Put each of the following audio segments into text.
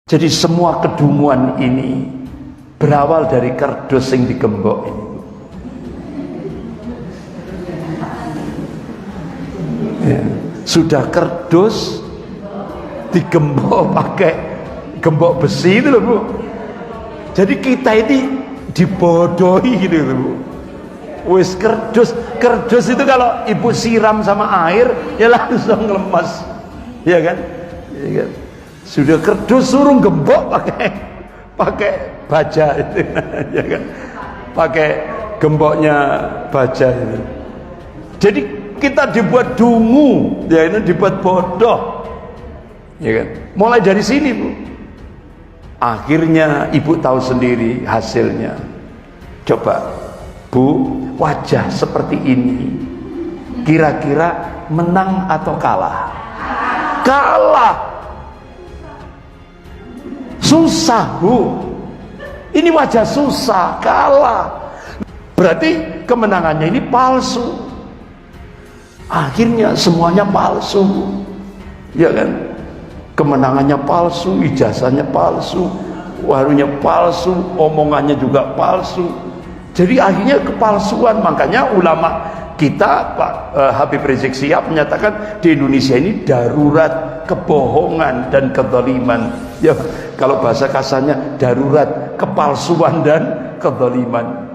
Jadi semua kedunguan ini berawal dari kerdus yang digembok ini. Ya. Sudah kerdus digembok pakai gembok besi itu loh Bu. Jadi kita ini dibodohi gitu loh Bu. Wis kerdus itu kalau ibu siram sama air ya langsung lemas, ya kan? Ya kan? Sudah kerdus suruh gembok pakai baja itu, ya kan? Pakai gemboknya baja itu. Jadi kita dibuat dungu, ya ini dibuat bodoh, ya kan? Mulai dari sini Bu. Akhirnya ibu tahu sendiri hasilnya. Coba Bu, wajah seperti ini kira-kira menang atau kalah? Kalah. Susah Bu, ini wajah susah, kalah. Berarti kemenangannya ini palsu. Akhirnya semuanya palsu, ya kan? Kemenangannya palsu, ijazahnya palsu, warungnya palsu, omongannya juga palsu. Jadi akhirnya kepalsuan. Makanya ulama kita Pak Habib Rizik Syihab menyatakan di Indonesia ini darurat kebohongan dan kezaliman. Ya, kalau bahasa kasarnya darurat kepalsuan dan kezaliman.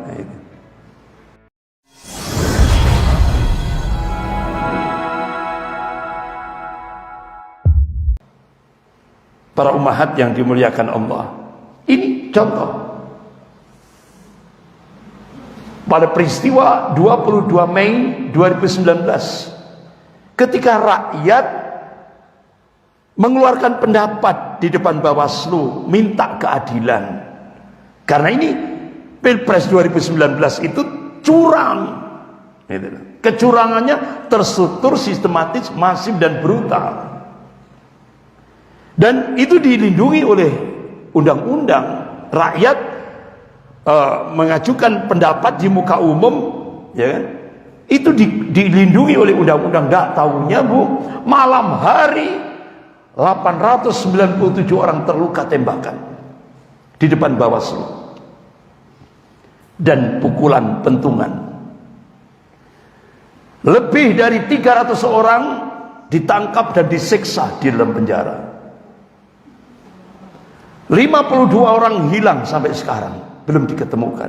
Para ummahat yang dimuliakan Allah, ini contoh pada peristiwa 22 Mei 2019 ketika rakyat mengeluarkan pendapat di depan Bawaslu minta keadilan karena ini Pilpres 2019 itu curang, kecurangannya terstruktur, sistematis, masif dan brutal. Dan itu dilindungi oleh undang-undang. Rakyat mengajukan pendapat di muka umum, ya kan? Itu dilindungi oleh undang-undang. Nggak tahunya Bu, malam hari 897 orang terluka tembakan di depan Bawaslu dan pukulan pentungan. Lebih dari 300 orang ditangkap dan disiksa di dalam penjara. 52 orang hilang sampai sekarang, belum diketemukan.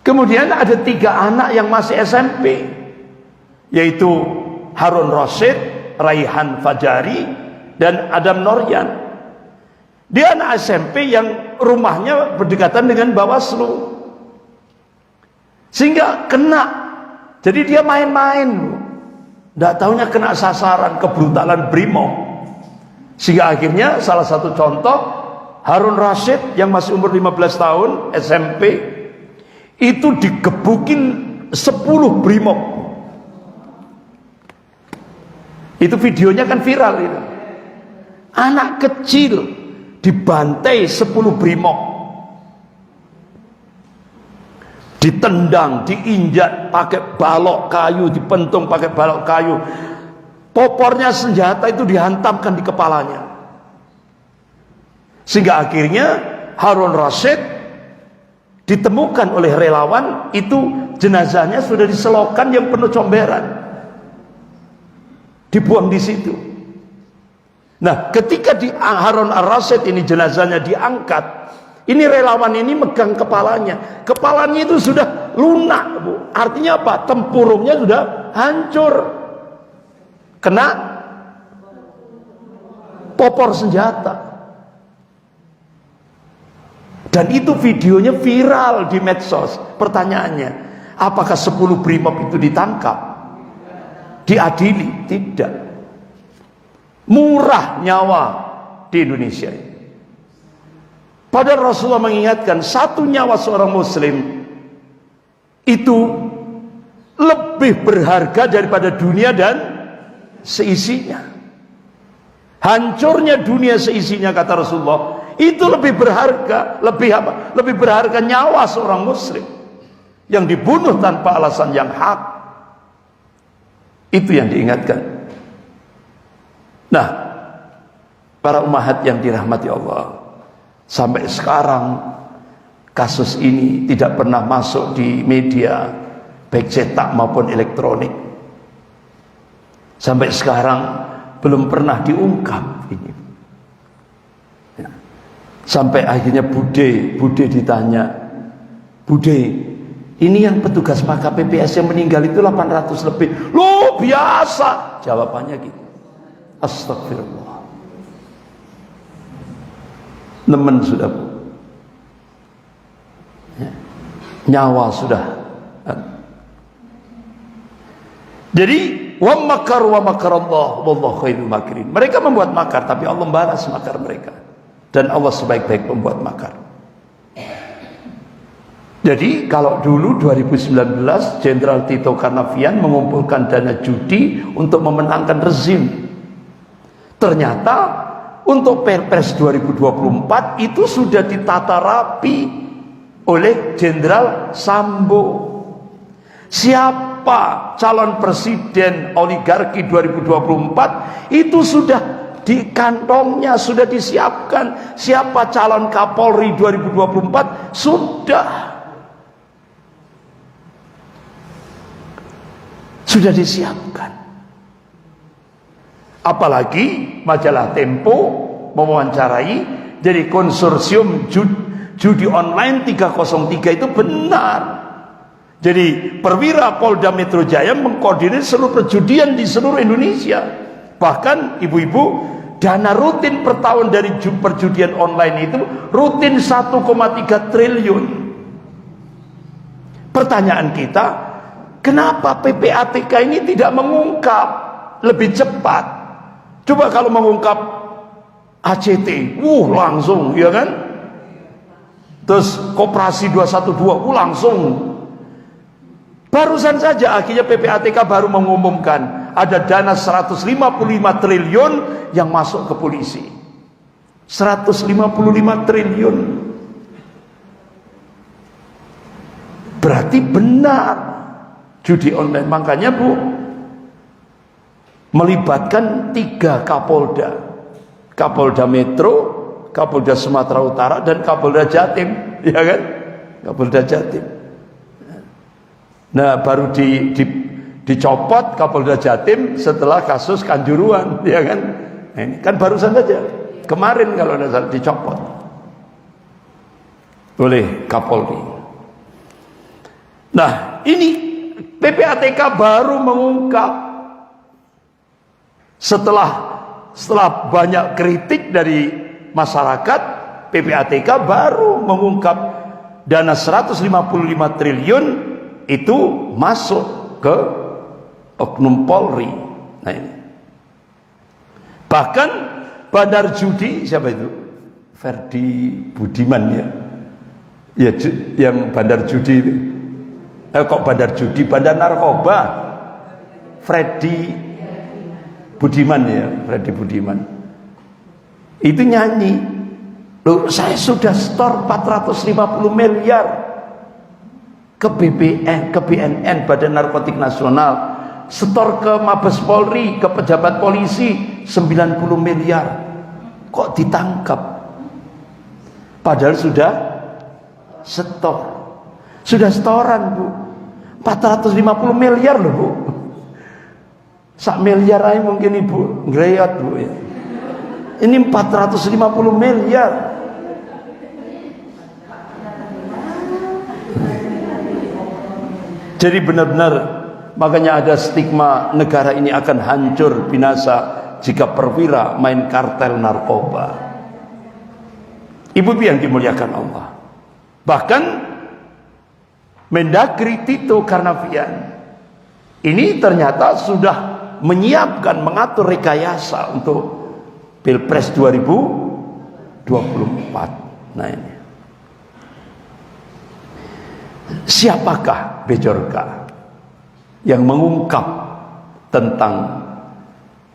Kemudian ada 3 anak yang masih SMP, yaitu Harun Rasid, Raihan Fajari, dan Adam Noryan. Dia anak SMP yang rumahnya berdekatan dengan Bawaslu, sehingga kena. Jadi dia main-main, tidak tahunya kena sasaran kebrutalan Brimob. Sehingga akhirnya salah satu contoh, Harun Rasid yang masih umur 15 tahun SMP itu digebukin 10 Brimob. Itu videonya kan viral itu. Anak kecil dibantai 10 Brimob, ditendang, diinjak pakai balok kayu, dipentung pakai balok kayu. Popornya senjata itu dihantamkan di kepalanya. Sehingga akhirnya Harun Rasid ditemukan oleh relawan, itu jenazahnya sudah diselokan yang penuh comberan, dibuang di situ. Nah, ketika Harun Rasid ini jenazahnya diangkat, ini relawan ini megang kepalanya. Kepalanya itu sudah lunak Bu. Artinya apa? Tempurungnya sudah hancur, kena popor senjata. Dan itu videonya viral di medsos. Pertanyaannya, apakah 10 Brimob itu ditangkap, diadili? Tidak. Murah nyawa di Indonesia. Padahal Rasulullah mengingatkan, satu nyawa seorang muslim itu lebih berharga daripada dunia dan seisinya. Hancurnya dunia seisinya, kata Rasulullah, itu lebih berharga. Lebih apa? Lebih berharga nyawa seorang muslim yang dibunuh tanpa alasan yang hak. Itu yang diingatkan. Nah, Para ummahat yang dirahmati Allah, sampai sekarang kasus ini tidak pernah masuk di media baik cetak maupun elektronik. Sampai sekarang belum pernah diungkap ini. Sampai akhirnya Bude ditanya, Bude, ini yang petugas Pak KPPS yang meninggal itu 800 lebih. Loh biasa. Jawabannya gitu. Astagfirullah. Nemen sudah, Bu. Ya. Nyawa sudah. Jadi wa makar wa makarallah wallahu khairul makirin. Mereka membuat makar tapi Allah membalas makar mereka. Dan Allah sebaik-baik pembuat makar. Jadi kalau dulu 2019 Jenderal Tito Karnavian mengumpulkan dana judi untuk memenangkan rezim. Ternyata untuk Perpres 2024 itu sudah ditata rapi oleh Jenderal Sambo. Siapa calon presiden oligarki 2024 itu sudah di kantongnya, sudah disiapkan. Siapa calon Kapolri 2024 sudah disiapkan. Apalagi majalah Tempo mewawancarai dari konsorsium judi online 303 itu benar. Jadi perwira Polda Metro Jaya mengkoordinir seluruh perjudian di seluruh Indonesia. Bahkan ibu-ibu, dana rutin per tahun dari perjudian online itu rutin 1,3 triliun. Pertanyaan kita, kenapa PPATK ini tidak mengungkap lebih cepat? Coba kalau mengungkap ACT, langsung, ya kan? Terus Koperasi 212, langsung. Barusan saja akhirnya PPATK baru mengumumkan ada dana 155 triliun yang masuk ke polisi. 155 triliun. Berarti benar judi online. Makanya Bu, melibatkan 3 Kapolda. Kapolda Metro, Kapolda Sumatera Utara, dan Kapolda Jatim, ya kan? Kapolda Jatim. Nah, baru dicopot Kapolda Jatim setelah kasus Kanjuruhan, ya kan? Ini kan barusan saja. Kemarin kalau tidak salah dicopot oleh Kapolri. Nah, ini PPATK baru mengungkap setelah banyak kritik dari masyarakat. PPATK baru mengungkap dana 155 triliun itu masuk ke oknum Polri. Nah ini. Bahkan bandar judi, siapa itu? Ferdi Budiman, ya. Ya, yang bandar judi itu. Kok bandar judi, bandar narkoba. Ferdi Budiman, ya, Ferdi Budiman. Itu nyanyi, loh, saya sudah store 450 miliar ke BNN, Badan Narkotik Nasional, setor ke Mabes Polri, ke pejabat polisi 90 miliar. Kok ditangkap? Padahal sudah setor. Sudah setoran, Bu. 450 miliar loh, Bu. 1 miliar aja mungkin Ibu ngereyot, Bu, ya. Ini 450 miliar. Jadi benar-benar, makanya ada stigma negara ini akan hancur binasa jika perwira main kartel narkoba. Ibu yang dimuliakan Allah. Bahkan Mendagri Tito Karnavian ini ternyata sudah menyiapkan, mengatur rekayasa untuk Pilpres 2024. Nah ini. Siapakah Bejorka yang mengungkap tentang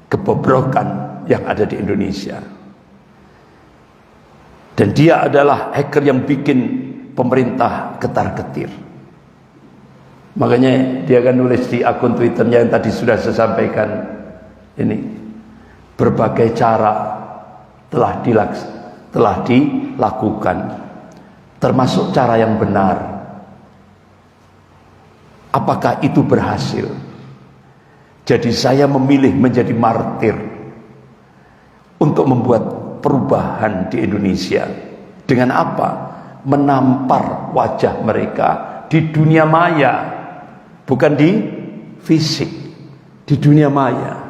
kebobrokan yang ada di Indonesia? Dan dia adalah hacker yang bikin pemerintah ketar-ketir. Makanya dia akan nulis di akun Twitternya yang tadi sudah saya sampaikan ini, berbagai cara telah dilakukan, termasuk cara yang benar. Apakah itu berhasil? Jadi saya memilih menjadi martir untuk membuat perubahan di Indonesia. Dengan apa? Menampar wajah mereka di dunia maya, bukan di fisik, di dunia maya.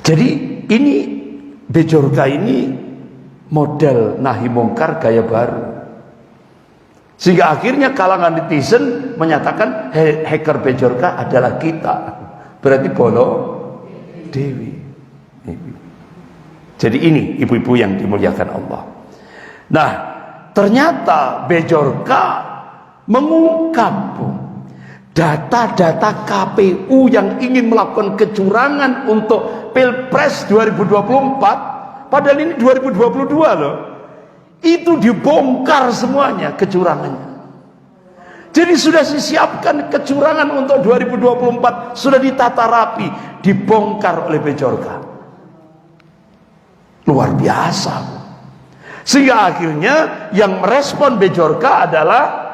Jadi ini Bejorka ini model nahi mungkar gaya baru, sehingga akhirnya kalangan netizen menyatakan hacker Bejorka adalah kita, berarti bolo dewi. Jadi ini ibu-ibu yang dimuliakan Allah. Nah, ternyata Bejorka mengungkap data-data KPU yang ingin melakukan kecurangan untuk Pilpres 2024, padahal ini 2022 loh. Itu dibongkar semuanya kecurangannya. Jadi sudah disiapkan kecurangan untuk 2024, sudah ditata rapi, dibongkar oleh Bejorka. Luar biasa. Sehingga akhirnya yang merespon Bejorka adalah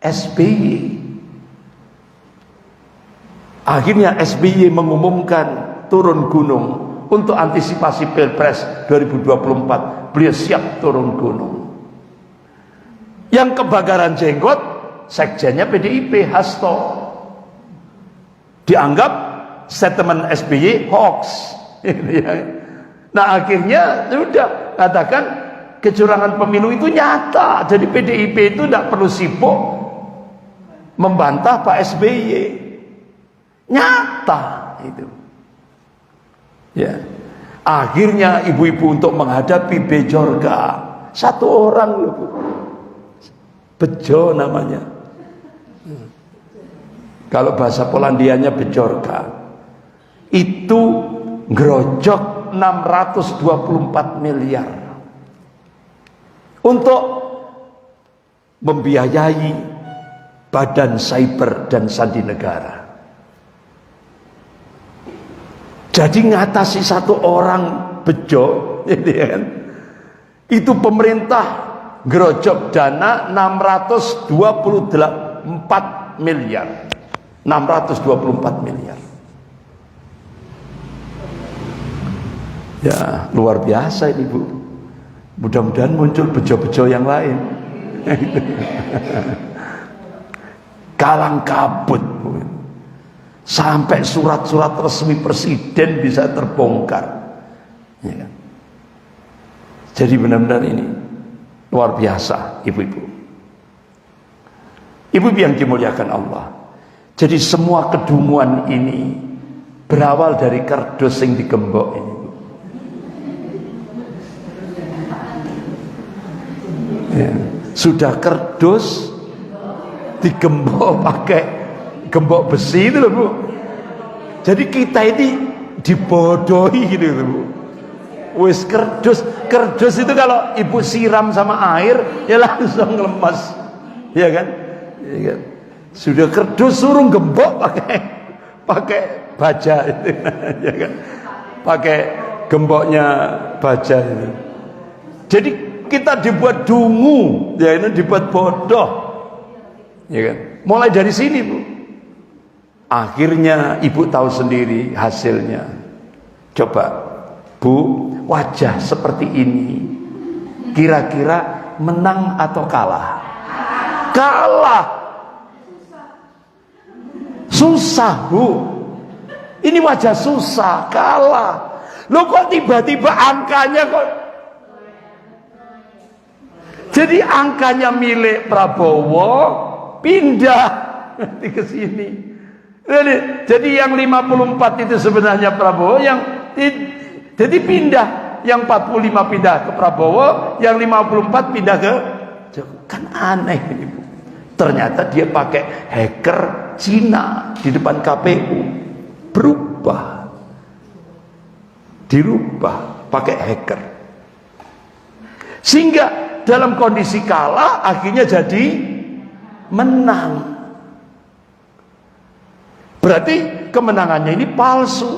SBY. Akhirnya SBY mengumumkan turun gunung untuk antisipasi Pilpres 2024. Beliau siap turun gunung. Yang kebakaran jenggot, sekjennya PDIP, Hasto. Dianggap statement SBY hoax. Nah akhirnya sudah katakan kecurangan pemilu itu nyata. Jadi PDIP itu tidak perlu sibuk membantah Pak SBY. Nyata itu. Ya. Akhirnya ibu-ibu untuk menghadapi Bejorka, satu orang loh Bu. Bejo namanya. Kalau bahasa Polandianya Bejorka. Itu ngerojok 624 miliar untuk membiayai badan cyber dan sandi negara. Jadi ngatasi satu orang bejo, itu pemerintah gerojok dana 624 miliar. 624 miliar. Ya, luar biasa ini Bu. Mudah-mudahan muncul bejo-bejo yang lain. Kalang kabut Bu. Sampai surat-surat resmi presiden bisa terbongkar. Ya. Jadi benar-benar ini luar biasa ibu-ibu. Ibu-ibu yang dimuliakan Allah. Jadi semua kedunguan ini berawal dari kardus yang digembok ini. Ya. Sudah kardus digembok pakai gembok besi itu loh Bu. Jadi kita ini dibodohi gitu loh Bu. Wis kardus itu kalau ibu siram sama air ya langsung lemas, ya kan? Ya kan? Sudah kardus suruh gembok pakai baja itu, ya kan? Pakai gemboknya baja itu. Jadi kita dibuat dungu, ya ini dibuat bodoh, ya kan? Mulai dari sini Bu. Akhirnya ibu tahu sendiri hasilnya. Coba Bu, wajah seperti ini kira-kira menang atau kalah? Kalah. Susah Bu. Ini wajah susah, kalah. Loh kok tiba-tiba angkanya kok. Jadi angkanya milik Prabowo pindah nanti ke sini. Jadi yang 54 itu sebenarnya Prabowo, yang jadi pindah, yang 45 pindah ke Prabowo, yang 54 pindah ke Jokowi. Kan aneh ini Bu. Ternyata dia pakai hacker Cina di depan KPU. Berubah. Dirubah pakai hacker. Sehingga dalam kondisi kalah akhirnya jadi menang. Berarti kemenangannya ini palsu.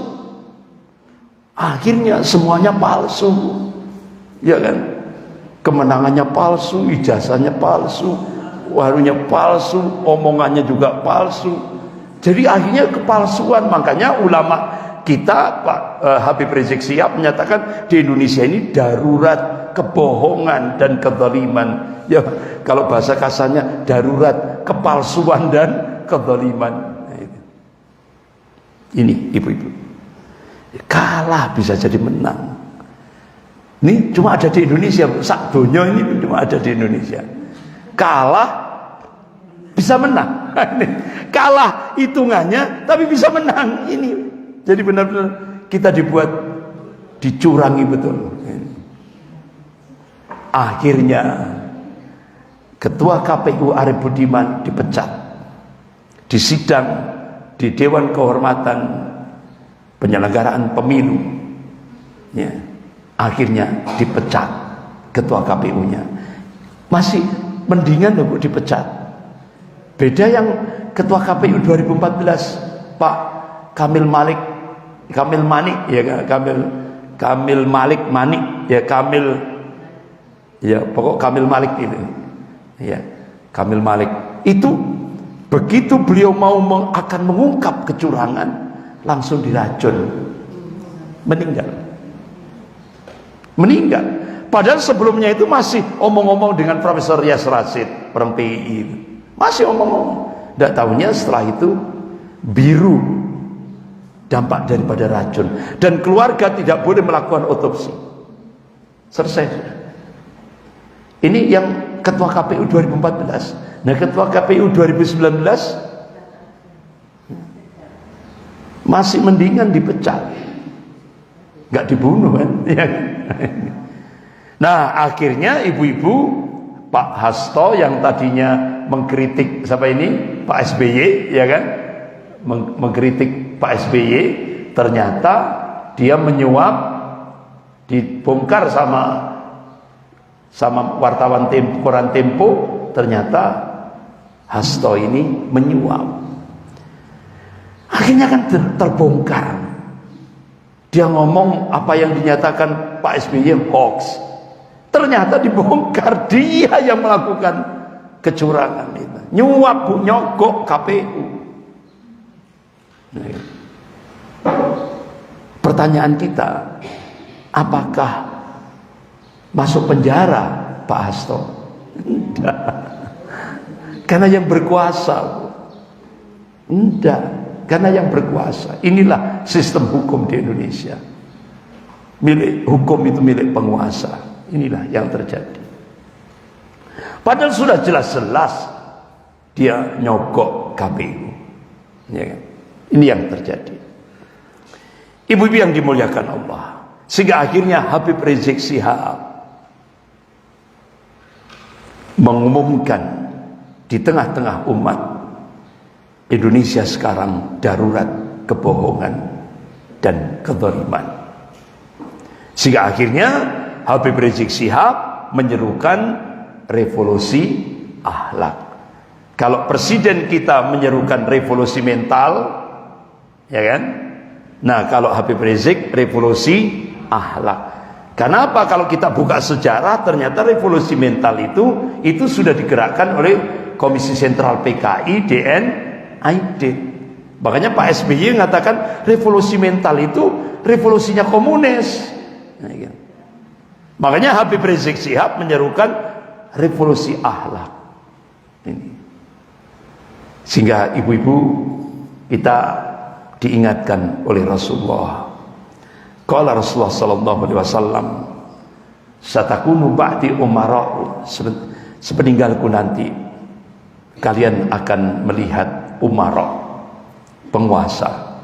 Akhirnya semuanya palsu, ya kan? Kemenangannya palsu, ijazahnya palsu, warunya palsu, omongannya juga palsu. Jadi akhirnya kepalsuan. Makanya ulama kita, Pak Habib Rizik Syihab menyatakan di Indonesia ini darurat kebohongan dan kezaliman. Ya, kalau bahasa kasarnya darurat kepalsuan dan kezaliman. Ini ibu-ibu, kalah bisa jadi menang. Ini cuma ada di Indonesia, sak donya ini cuma ada di Indonesia. Kalah bisa menang. Kalah hitungannya tapi bisa menang. Ini jadi benar-benar kita dibuat dicurangi betul. Akhirnya Ketua KPU Arief Budiman dipecat di sidang di Dewan Kehormatan Penyelenggaraan Pemilu, ya, akhirnya dipecat ketua KPU-nya. Masih mendingan loh dipecat. Beda yang ketua KPU 2014 Pak Kamil Manik ya, Kamil Malik Manik ya, Kamil ya, pokok Kamil Malik itu ya, Kamil Malik itu begitu beliau mau akan mengungkap kecurangan langsung diracun, meninggal. Padahal sebelumnya itu masih omong-omong dengan Profesor Yas Rashid, orang PII itu. Masih omong-omong. Tidak tahunya setelah itu biru dampak daripada racun, dan keluarga tidak boleh melakukan otopsi. Selesai. Ini yang ketua KPU 2014. Nah, ketua KPU 2019 masih mendingan dipecat, nggak dibunuh kan? Nah, akhirnya ibu-ibu, Pak Hasto yang tadinya mengkritik siapa ini, Pak SBY, ya kan, mengkritik Pak SBY, ternyata dia menyuap, dibongkar sama wartawan koran Tempo, ternyata Hasto ini menyuap. Akhirnya kan terbongkar. Dia ngomong apa yang dinyatakan Pak SBY hoax. Ternyata dibongkar, dia yang melakukan kecurangan itu. Nyuap, nyogok KPU. Nah, pertanyaan kita, apakah masuk penjara Pak Hasto? Enggak. Karena yang berkuasa. Enggak. Karena yang berkuasa. Inilah sistem hukum di Indonesia. Hukum itu milik penguasa. Inilah yang terjadi. Padahal sudah jelas-jelas dia nyogok KPU. Ya kan? Ini yang terjadi. Ibu-ibu yang dimuliakan Allah. Sehingga akhirnya Habib Rizik Syihab mengumumkan di tengah-tengah umat Indonesia sekarang darurat kebohongan dan kezaliman. Sehingga akhirnya Habib Rizik Syihab menyerukan revolusi akhlak. Kalau presiden kita menyerukan revolusi mental, ya kan? Nah, kalau Habib Rizik revolusi akhlak. Kenapa? Kalau kita buka sejarah, ternyata revolusi mental itu sudah digerakkan oleh Komisi Sentral PKI DNID. Makanya Pak SBY mengatakan revolusi mental itu revolusinya komunis. Nah, gitu. Makanya Habib Rizik Syihab menyerukan revolusi akhlak ini. Sehingga ibu-ibu kita diingatkan oleh Rasulullah. Qala Rasulullah sallallahu alaihi wasallam, satakunu ba'di umara, sepeninggalku nanti kalian akan melihat umara, penguasa.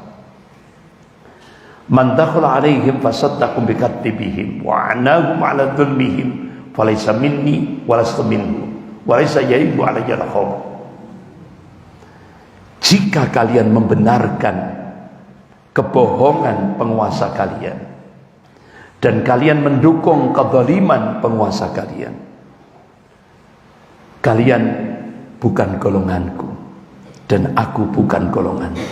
Man dakhala alaihim fasaddaqu bikatibihim wa anahum ala dhulmihim falaysa minni wa lastu minhu wa laysa yaibu alayya lahum. Jika kalian membenarkan kebohongan penguasa kalian dan kalian mendukung kezaliman penguasa kalian, kalian bukan golonganku dan aku bukan golonganku.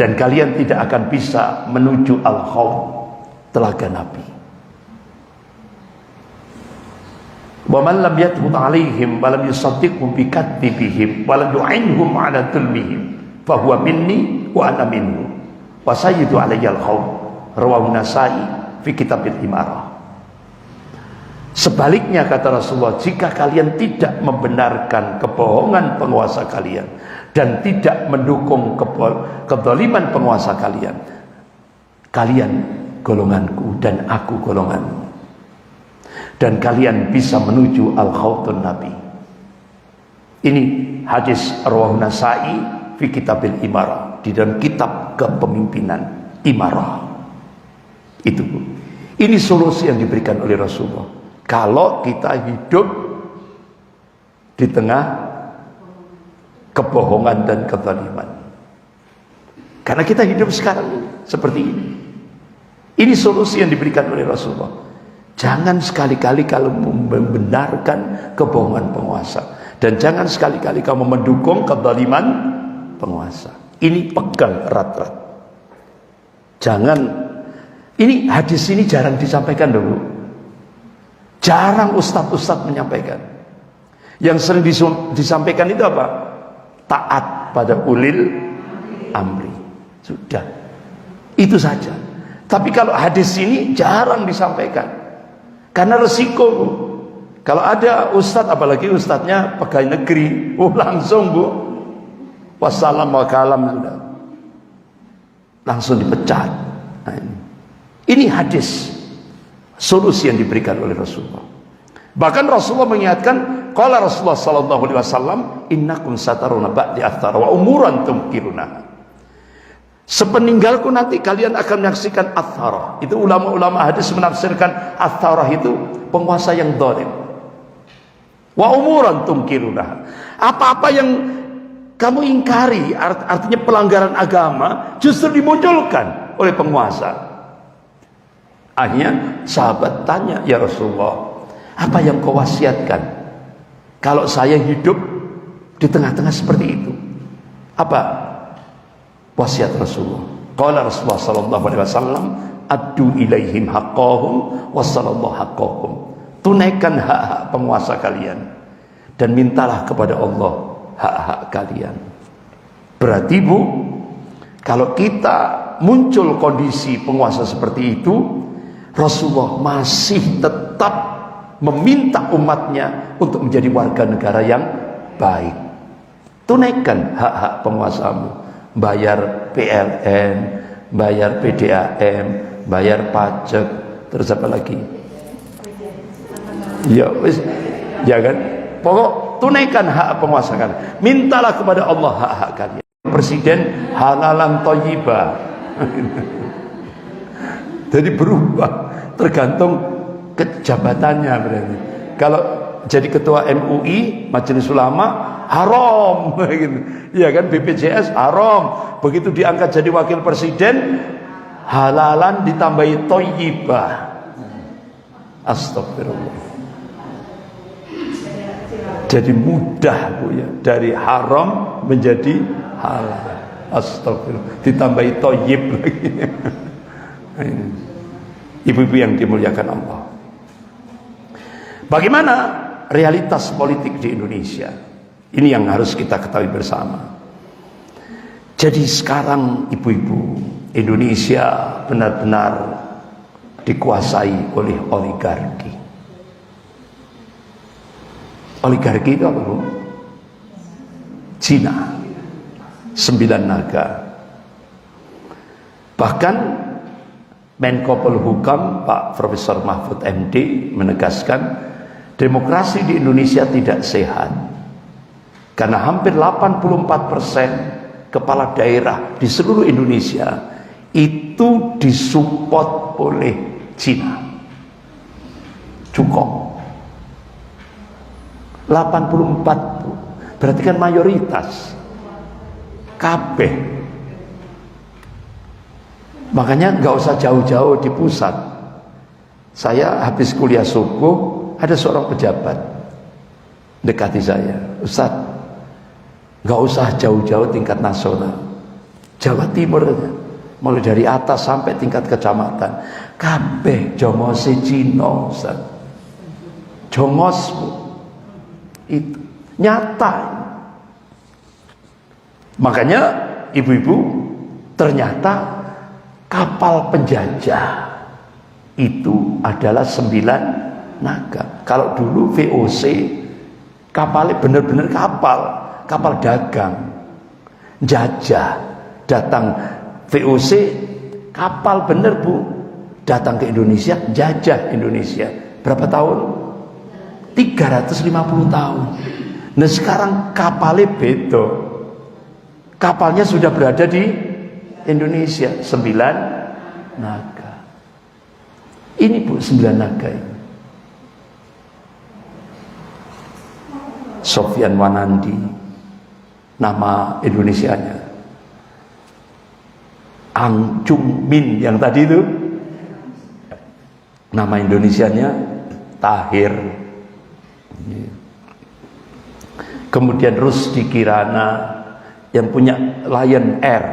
Dan kalian tidak akan bisa menuju al-Haud, telaga Nabi. Wa man lam yathbut alaihim wa lam yusaddiqhum bi kadzibihim wa lam yu'inhum ala dhulmihim fa huwa minni wa ana minhu wa sayyidu alayya al-Haud, rawahu Nasa'i fi kitabil Imarah. Sebaliknya kata Rasulullah, jika kalian tidak membenarkan kebohongan penguasa kalian dan tidak mendukung kezaliman penguasa kalian, kalian golonganku dan aku golonganmu, dan kalian bisa menuju al-Haudun Nabi. Ini hadis rawahu Nasa'i fi kitabil Imarah, di dalam kitab kepemimpinan Imarah. Itu, ini solusi yang diberikan oleh Rasulullah. Kalau kita hidup di tengah kebohongan dan kezaliman, karena kita hidup sekarang seperti ini. Ini solusi yang diberikan oleh Rasulullah. Jangan sekali-kali kalau membenarkan kebohongan penguasa, dan jangan sekali-kali kamu mendukung kezaliman penguasa. Ini pegang erat-erat. Jangan. Ini hadis ini jarang disampaikan dulu. Jarang ustadz-ustadz menyampaikan. Yang sering disampaikan itu apa? Taat pada ulil amri. Sudah. Itu saja. Tapi kalau hadis ini jarang disampaikan. Karena resiko, Bu. Kalau ada ustadz, apalagi ustadznya pegawai negeri, langsung, Bu. Wassalam wa kalam, sudah. Langsung dipecat. Nah, ini hadis. Solusi yang diberikan oleh Rasulullah. Bahkan Rasulullah mengingatkan, qala Rasulullah sallallahu alaihi wasallam, innakum sataruna ba'di athara wa umuran tumkiruna. Sepeninggalku nanti kalian akan menyaksikan athara. Itu ulama-ulama hadis menafsirkan athara itu penguasa yang zalim. Wa umuran tumkiruna. Apa-apa yang kamu ingkari, artinya pelanggaran agama, justru dimunculkan oleh penguasa. Akhirnya sahabat tanya, ya Rasulullah, apa yang kau wasiatkan kalau saya hidup di tengah-tengah seperti itu? Apa wasiat Rasulullah? Qala Rasulullah sallallahu alaihi wasallam, addu ilaihim haqqahum wassallallahu haqqahum. Tunaikan hak-hak penguasa kalian dan mintalah kepada Allah hak-hak kalian. Berarti, Bu, kalau kita muncul kondisi penguasa seperti itu, Rasulullah masih tetap meminta umatnya untuk menjadi warga negara yang baik. Tunaikan hak-hak penguasamu, bayar PLN, bayar PDAM, bayar pajak, terus apa lagi? Ya, ya kan? Pokok tunaikan hak penguasa kalian. Mintalah kepada Allah hak-hak kalian. Presiden halalan thayyibah. Jadi berubah tergantung kejabatannya berarti. Kalau jadi ketua MUI, Majelis Ulama, haram gitu. Ya kan, BPJS haram. Begitu diangkat jadi wakil presiden, halalan ditambahi thayyibah. Astagfirullah. Jadi mudah, Bu, ya, dari haram menjadi halal. Astagfirullah. Ditambahi thayyib lagi. Ibu-ibu yang dimuliakan Allah, bagaimana realitas politik di Indonesia? Ini yang harus kita ketahui bersama. Jadi sekarang, ibu-ibu, Indonesia benar-benar dikuasai oleh oligarki. Oligarki itu apa, Bu? Cina, 9 naga. Bahkan Menko Polhukam Pak Profesor Mahfud MD menegaskan demokrasi di Indonesia tidak sehat karena hampir 84% kepala daerah di seluruh Indonesia itu disupport oleh Cina. Cukup 84, berarti kan mayoritas kabeh. Makanya nggak usah jauh-jauh di pusat. Saya habis kuliah subuh, ada seorang pejabat dekati saya, Ustaz, nggak usah jauh-jauh tingkat nasional, Jawa Timur, mulai dari atas sampai tingkat kecamatan, kabeh jongose Cina, Ustaz. Jongos, Bu. Itu nyata. Makanya ibu-ibu, ternyata kapal penjajah itu adalah 9 naga. Kalau dulu VOC kapalnya benar-benar kapal dagang, jajah, datang VOC kapal bener, Bu, datang ke Indonesia, jajah Indonesia. Berapa tahun? 350 tahun. Nah sekarang kapalnya beda, kapalnya sudah berada di Indonesia, 9 naga. Ini, Bu, 9 naga ini. Sofyan Wanandi nama Indonesianya. Ang Chung Min yang tadi itu nama Indonesianya Tahir. Kemudian Rusdi Kirana yang punya Lion Air,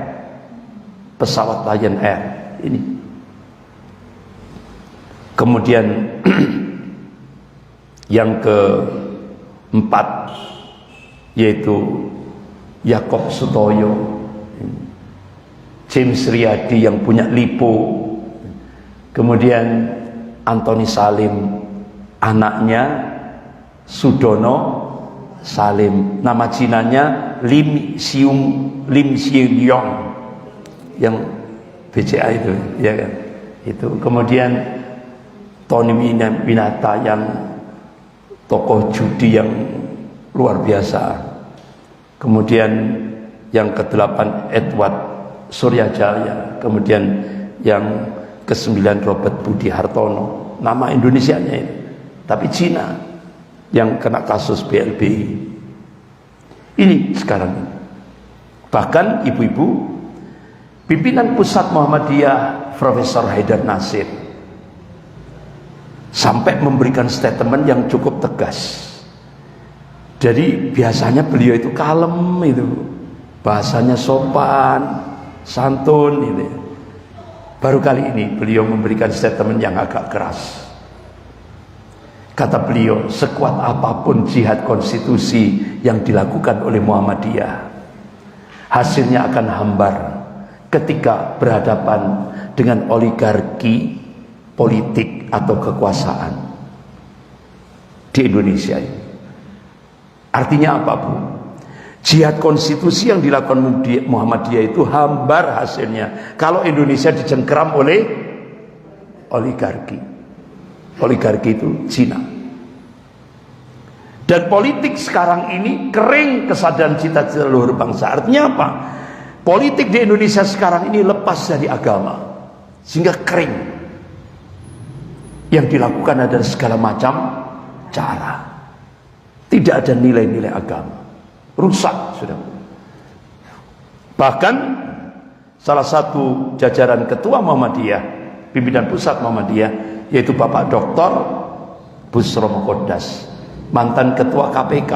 pesawat Lion Air ini. Kemudian yang keempat yaitu Yakob Sutoyo, James Riyadi yang punya Lipo, kemudian Antoni Salim, anaknya Sudono Salim, nama Cinanya Lim Siung Yong yang BCA itu, ya kan? Itu kemudian Tony Winata yang tokoh judi yang luar biasa. Kemudian yang ke-8 Edward Suryajaya, kemudian yang ke-9 Robert Budi Hartono, nama Indonesianya ini, tapi Cina yang kena kasus BLBI. Ini sekarang ini. Bahkan ibu-ibu, pimpinan pusat Muhammadiyah Profesor Haidar Nasir sampai memberikan statement yang cukup tegas. Jadi biasanya beliau itu kalem itu, bahasanya sopan, santun itu. Baru kali ini beliau memberikan statement yang agak keras. Kata beliau, sekuat apapun jihad konstitusi yang dilakukan oleh Muhammadiyah, hasilnya akan hambar ketika berhadapan dengan oligarki politik atau kekuasaan di Indonesia ini. Artinya apa, Bu? Jihad konstitusi yang dilakukan Muhammadiyah itu hambar hasilnya kalau Indonesia dicengkeram oleh oligarki. Oligarki itu Cina. Dan politik sekarang ini kering kesadaran cita-cita luhur bangsa. Artinya apa? Politik di Indonesia sekarang ini lepas dari agama, sehingga kering. Yang dilakukan adalah segala macam cara. Tidak ada nilai-nilai agama. Rusak sudah. Bahkan salah satu jajaran ketua Muhammadiyah, pimpinan pusat Muhammadiyah, yaitu Bapak Dr. Busro Mokodas, mantan ketua KPK.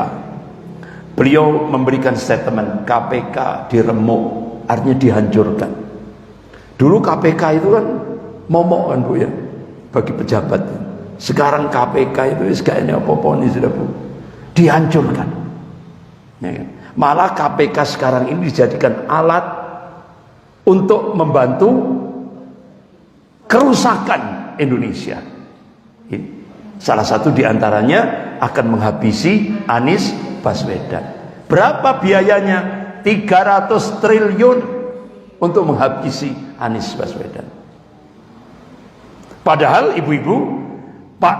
Beliau memberikan statement, KPK diremuk, artinya dihancurkan. Dulu KPK itu kan momok kan, Bu, ya, bagi pejabat. Sekarang KPK itu kayaknya apa-apa ini sudah, Bu, dihancurkan, ya kan? Malah KPK sekarang ini dijadikan alat untuk membantu kerusakan Indonesia. Ini salah satu diantaranya akan menghabisi Anies Baswedan. Berapa biayanya? 300 triliun untuk menghabisi Anies Baswedan. Padahal ibu-ibu, Pak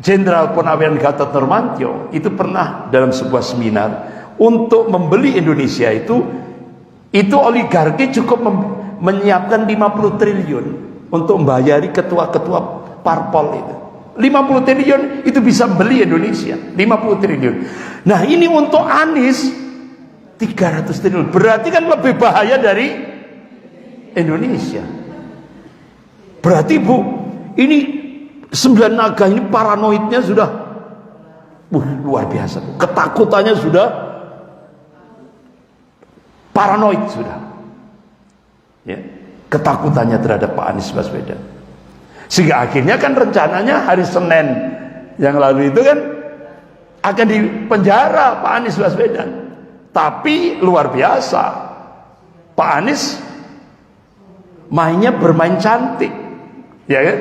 Jenderal Purnawirawan Gatot Nurmantio itu pernah dalam sebuah seminar untuk membeli Indonesia itu oligarki cukup menyiapkan 50 triliun untuk membayari ketua-ketua parpol itu. 50 triliun itu bisa beli Indonesia, 50 triliun. Nah, ini untuk Anies 300 triliun. Berarti kan lebih bahaya dari Indonesia. Berarti, Bu, ini 9 naga ini paranoidnya sudah luar biasa. Ketakutannya sudah paranoid sudah. Ya, ketakutannya terhadap Pak Anies Baswedan. Sehingga akhirnya kan rencananya hari Senin yang lalu itu kan akan dipenjara Pak Anies Baswedan. Tapi luar biasa, Pak Anies mainnya bermain cantik, ya kan?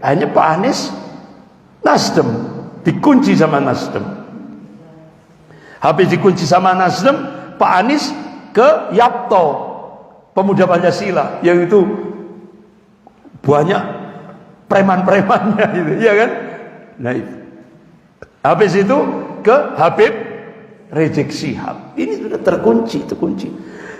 Akhirnya Pak Anies Nasdem dikunci sama Nasdem. Habis dikunci sama Nasdem, Pak Anies ke Yapto, Pemuda Pancasila, yang itu banyak preman-premannya gitu, ya kan? Nah, habis itu ke Habib Rizik Syihab. Ini sudah terkunci.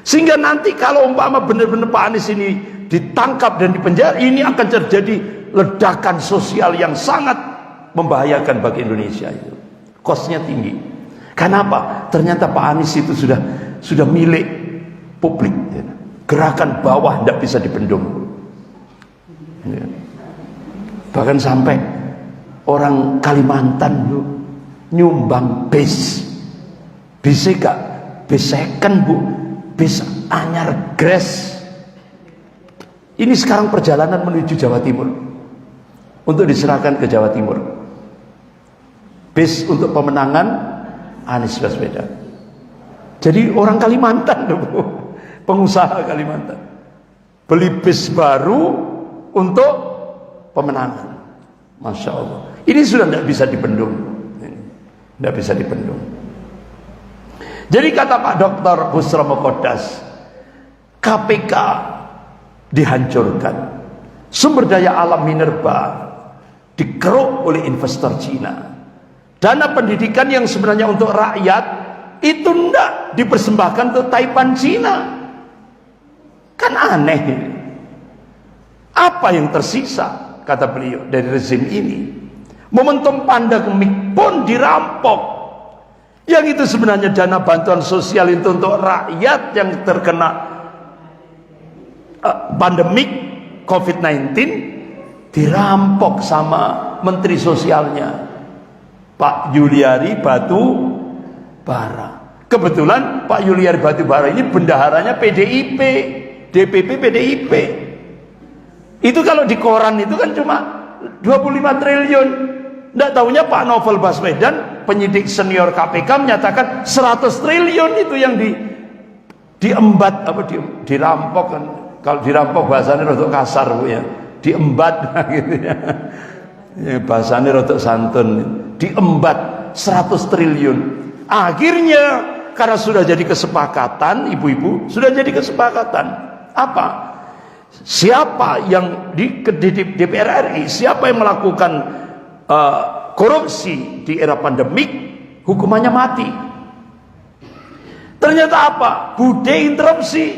Sehingga nanti kalau umpama benar-benar Pak Anies ini ditangkap dan dipenjara, ini akan terjadi ledakan sosial yang sangat membahayakan bagi Indonesia itu. Kosnya tinggi. Kenapa? Ternyata Pak Anies itu sudah milik publik. Gerakan bawah tidak bisa dibendung. Bahkan sampai orang Kalimantan nyumbang bis. Bisa gak? Bis second bu, bis anyar gres. Ini sekarang perjalanan menuju Jawa Timur untuk diserahkan ke Jawa Timur. Bis untuk pemenangan Anies Baswedan. Jadi orang Kalimantan bu, pengusaha Kalimantan beli bis baru untuk pemenangan. Masya Allah. Ini sudah tidak bisa dibendung. Tidak bisa dibendung. Jadi kata Pak Dr. Busro Mokodas, KPK dihancurkan, sumber daya alam minerba dikeruk oleh investor Cina, dana pendidikan yang sebenarnya untuk rakyat itu tidak dipersembahkan ke Taipan Cina. Kan aneh. Apa yang tersisa, kata beliau, dari rezim ini? Momentum pandemik pun dirampok. Yang itu sebenarnya dana bantuan sosial itu untuk rakyat yang terkena pandemik COVID-19 dirampok sama menteri sosialnya Pak Juliari Batubara. Kebetulan Pak Juliari Batubara ini bendaharanya PDIP, DPP PDIP. Itu kalau di koran itu kan cuma 25 triliun. Tidak tahunya Pak Novel Baswedan, penyidik senior KPK, menyatakan 100 triliun itu yang diembat, dirampok kan. Kalau dirampok bahasanya rotok kasar bu ya, diembat gitu ya. Bahasanya rotok santun, diembat 100 triliun. Akhirnya karena sudah jadi kesepakatan, ibu-ibu sudah jadi kesepakatan apa? Siapa yang di DPR RI, siapa yang melakukan korupsi di era pandemik, hukumannya mati. Ternyata apa? Bude interupsi.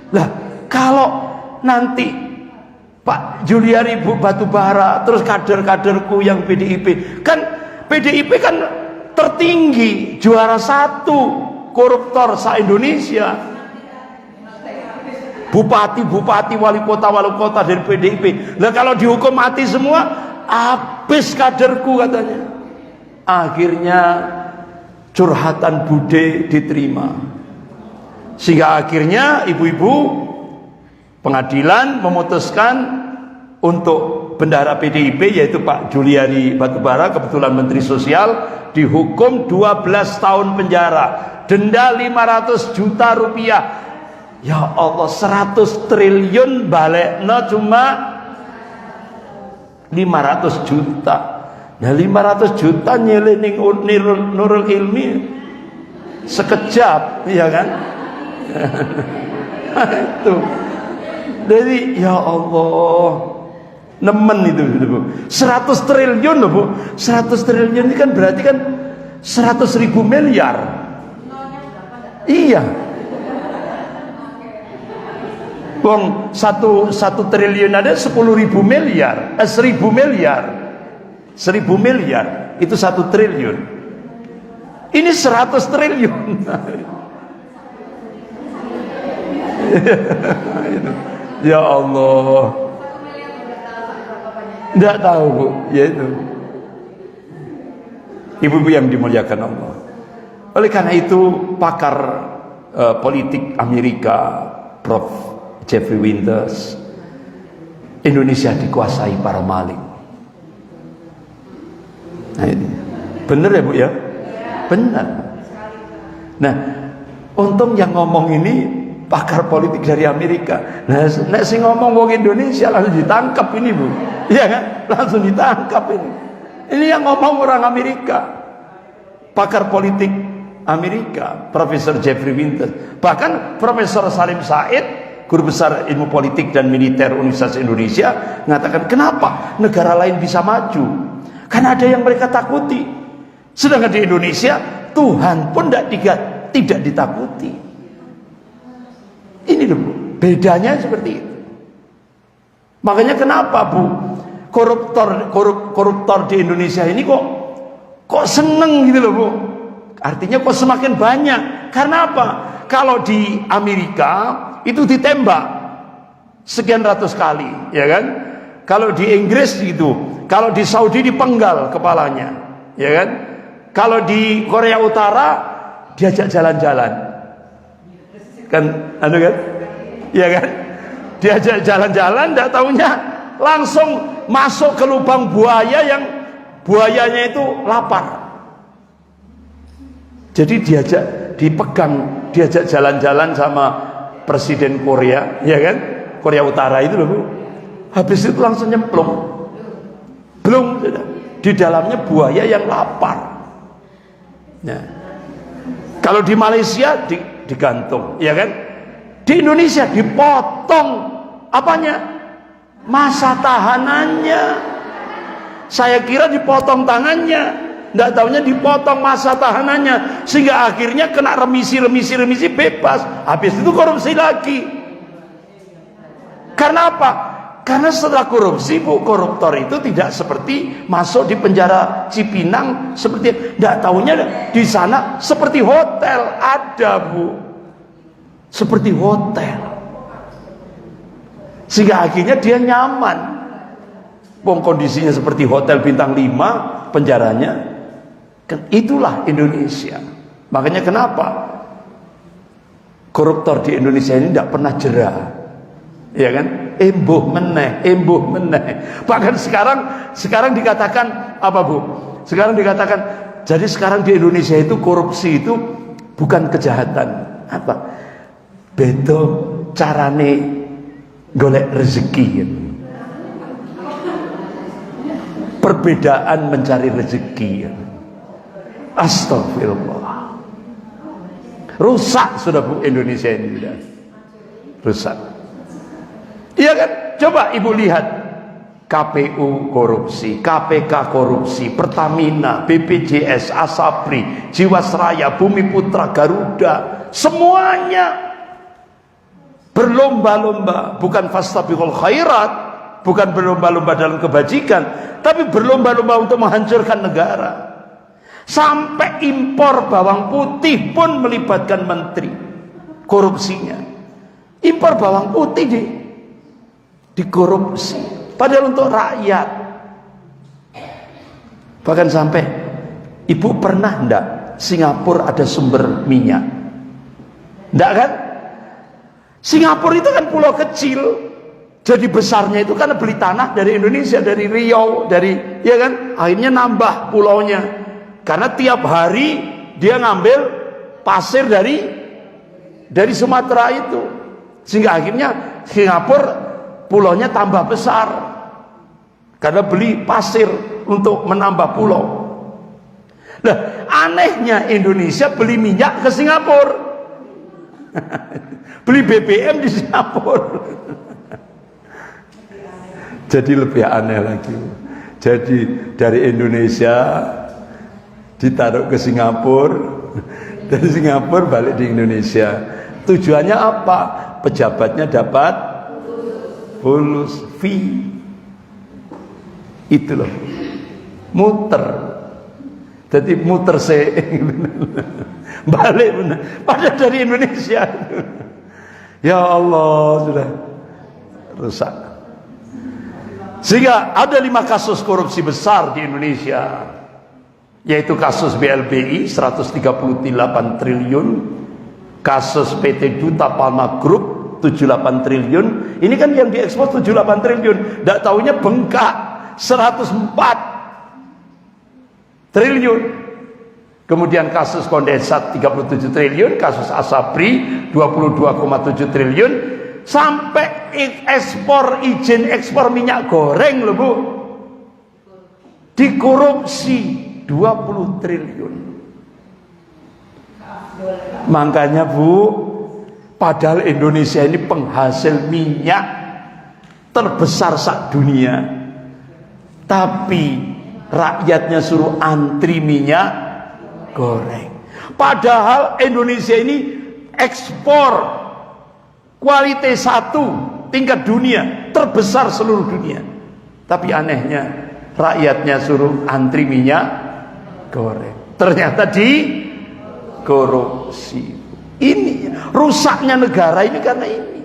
Lah, kalau nanti Pak Juliari Batubara terus kader-kaderku yang PDIP, kan PDIP kan tertinggi, juara 1 koruptor se-Indonesia. Bupati, wali kota dari PDIP. Nah kalau dihukum mati semua, habis kaderku katanya. Akhirnya curhatan Bude diterima. Sehingga akhirnya ibu-ibu pengadilan memutuskan untuk bendahara PDIP yaitu Pak Juliari Batubara, kebetulan Menteri Sosial, dihukum 12 tahun penjara, denda 500 juta rupiah. Ya Allah, 100 triliun baliknya cuma 500 juta. Nah 500 juta nyelening Nurul Ilmi sekejap, ya kan? Itu. Jadi ya Allah, nemen itu Bu. 100 triliun loh Bu. 100 triliun ini kan berarti kan 100.000 miliar. Iya. Wong 1 triliun ada 10.000 miliar, 1.000 miliar, 1.000 miliar itu 1 triliun. Ini 100 triliun. Ya Allah. Tidak tahu Bu, ya itu. Ibu-ibu yang dimuliakan Allah. Oleh karena itu pakar politik Amerika, Prof. Jeffrey Winters, Indonesia dikuasai para maling. Nah ini benar ya Bu ya? Benar. Nah, untung yang ngomong ini pakar politik dari Amerika. Nah, nek sing ngomong wong Indonesia langsung ditangkap ini Bu. Iya kan? Langsung ditangkap ini. Ini yang ngomong orang Amerika. Pakar politik Amerika, Profesor Jeffrey Winters. Bahkan Profesor Salim Said, guru besar ilmu politik dan militer Universitas Indonesia, mengatakan kenapa negara lain bisa maju? Karena ada yang mereka takuti. Sedangkan di Indonesia Tuhan pun tidak ditakuti. Ini loh Bu, bedanya seperti itu. Makanya kenapa Bu, koruptor di Indonesia ini kok seneng gitu loh Bu. Artinya kok semakin banyak. Karena apa? Kalau di Amerika itu ditembak sekian ratus kali, ya kan? Kalau di Inggris gitu, kalau di Saudi dipenggal kepalanya, ya kan? Kalau di Korea Utara diajak jalan-jalan, kan? Anu kan? Ya kan? Diajak jalan-jalan, tidak taunya langsung masuk ke lubang buaya yang buayanya itu lapar. Jadi diajak jalan-jalan sama Presiden Korea, ya kan? Korea Utara itu loh Bu. Habis itu langsung nyemplung. Belum, di dalamnya buaya yang lapar. Nah, kalau di Malaysia digantung, ya kan? Di Indonesia dipotong apanya? Masa tahanannya. Saya kira dipotong tangannya. Tidak tahunya dipotong masa tahanannya, sehingga akhirnya kena remisi bebas. Habis itu korupsi lagi. Karena apa? Karena setelah korupsi Bu, koruptor itu tidak seperti masuk di penjara Cipinang, seperti tidak tahunya di sana seperti hotel ada Bu, seperti hotel, sehingga akhirnya dia nyaman. Kondisinya seperti hotel bintang 5 penjaranya. Itulah Indonesia. Makanya kenapa koruptor di Indonesia ini tidak pernah jera, ya kan? Embuh meneh. Bahkan sekarang dikatakan apa Bu? Sekarang dikatakan, jadi sekarang di Indonesia itu korupsi itu bukan kejahatan. Apa? Beto carane golek rezeki. Perbedaan mencari rezeki. Astagfirullah. Rusak sudah Bu Indonesia ini sudah. Rusak. Iya kan? Coba Ibu lihat. KPU korupsi, KPK korupsi, Pertamina, BPJS, Asabri, Jiwasraya, Bumi Putra, Garuda, semuanya berlomba-lomba, bukan fastabiqul khairat, bukan berlomba-lomba dalam kebajikan, tapi berlomba-lomba untuk menghancurkan negara. Sampai impor bawang putih pun melibatkan menteri korupsinya. Impor bawang putih dikorupsi, padahal untuk rakyat. Bahkan sampai, Ibu pernah enggak Singapura ada sumber minyak? Enggak kan? Singapura itu kan pulau kecil, jadi besarnya itu karena beli tanah dari Indonesia, dari Riau, ya kan? Akhirnya nambah pulaunya. Karena tiap hari dia ngambil pasir dari Sumatera itu, sehingga akhirnya Singapura pulaunya tambah besar karena beli pasir untuk menambah pulau. Nah, anehnya Indonesia beli minyak ke Singapura, beli BBM di Singapura. Jadi lebih aneh lagi. Jadi dari Indonesia ditaruh ke Singapura, dari Singapura balik di Indonesia. Tujuannya apa? Pejabatnya dapat bonus fee. Itu loh, muter. Jadi muter balik benar. Padahal dari Indonesia. Ya Allah, sudah rusak. Sehingga ada 5 kasus korupsi besar di Indonesia, yaitu kasus BLBI 138 triliun, Kasus PT Duta Palma Group 78 triliun. Ini kan yang diekspor 78 triliun. Tidak taunya bengkak 104 triliun. Kemudian kasus kondensat 37 triliun, kasus Asabri 22,7 triliun, sampai izin ekspor minyak goreng loh Bu, dikorupsi 20 triliun. Makanya Bu, padahal Indonesia ini penghasil minyak terbesar sak-dunia, tapi rakyatnya suruh antri minyak goreng. Padahal Indonesia ini ekspor kualitas 1 tingkat dunia, terbesar seluruh dunia. Tapi anehnya rakyatnya suruh antri minyak goreng. Ternyata di korupsi. Ini rusaknya negara ini karena ini.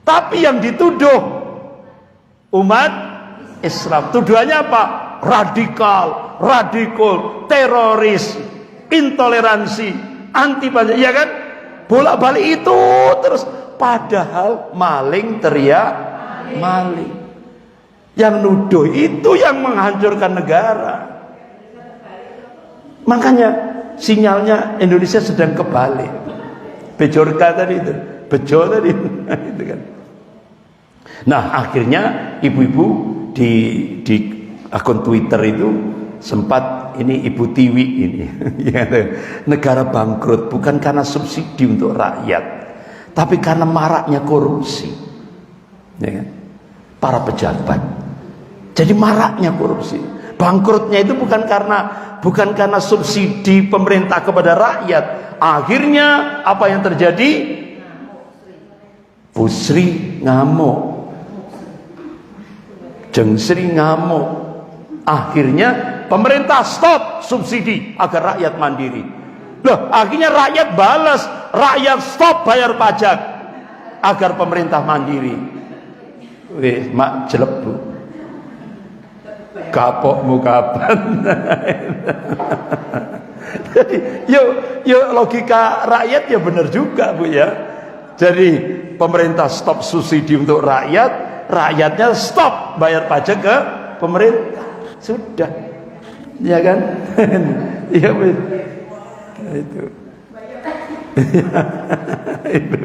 Tapi yang dituduh umat Islam, tuduhannya apa? Radikal, teroris, intoleransi, anti Pancasila, ya kan? Bolak-balik itu terus. Padahal maling teriak maling. Yang nuduh itu yang menghancurkan negara. Makanya sinyalnya Indonesia sedang kebalik. Bejorka tadi itu, bejo tadi itu kan. Nah, akhirnya ibu-ibu di akun Twitter itu sempat ini Ibu Tiwi ini negara bangkrut bukan karena subsidi untuk rakyat, tapi karena maraknya korupsi, ya kan? Para pejabat. Jadi maraknya korupsi. Bangkrutnya itu bukan karena subsidi pemerintah kepada rakyat. Akhirnya apa yang terjadi? Bu Sri ngamuk, Jeng Sri ngamuk. Akhirnya pemerintah stop subsidi agar rakyat mandiri. Loh, akhirnya rakyat balas, rakyat stop bayar pajak agar pemerintah mandiri. Wih, mak jelek Bu. Kapokmu kapan? Jadi, yuk logika rakyat ya benar juga Bu ya. Jadi pemerintah stop subsidi untuk rakyat, rakyatnya stop bayar pajak ke pemerintah. Sudah, ya kan? Iya itu. Itu.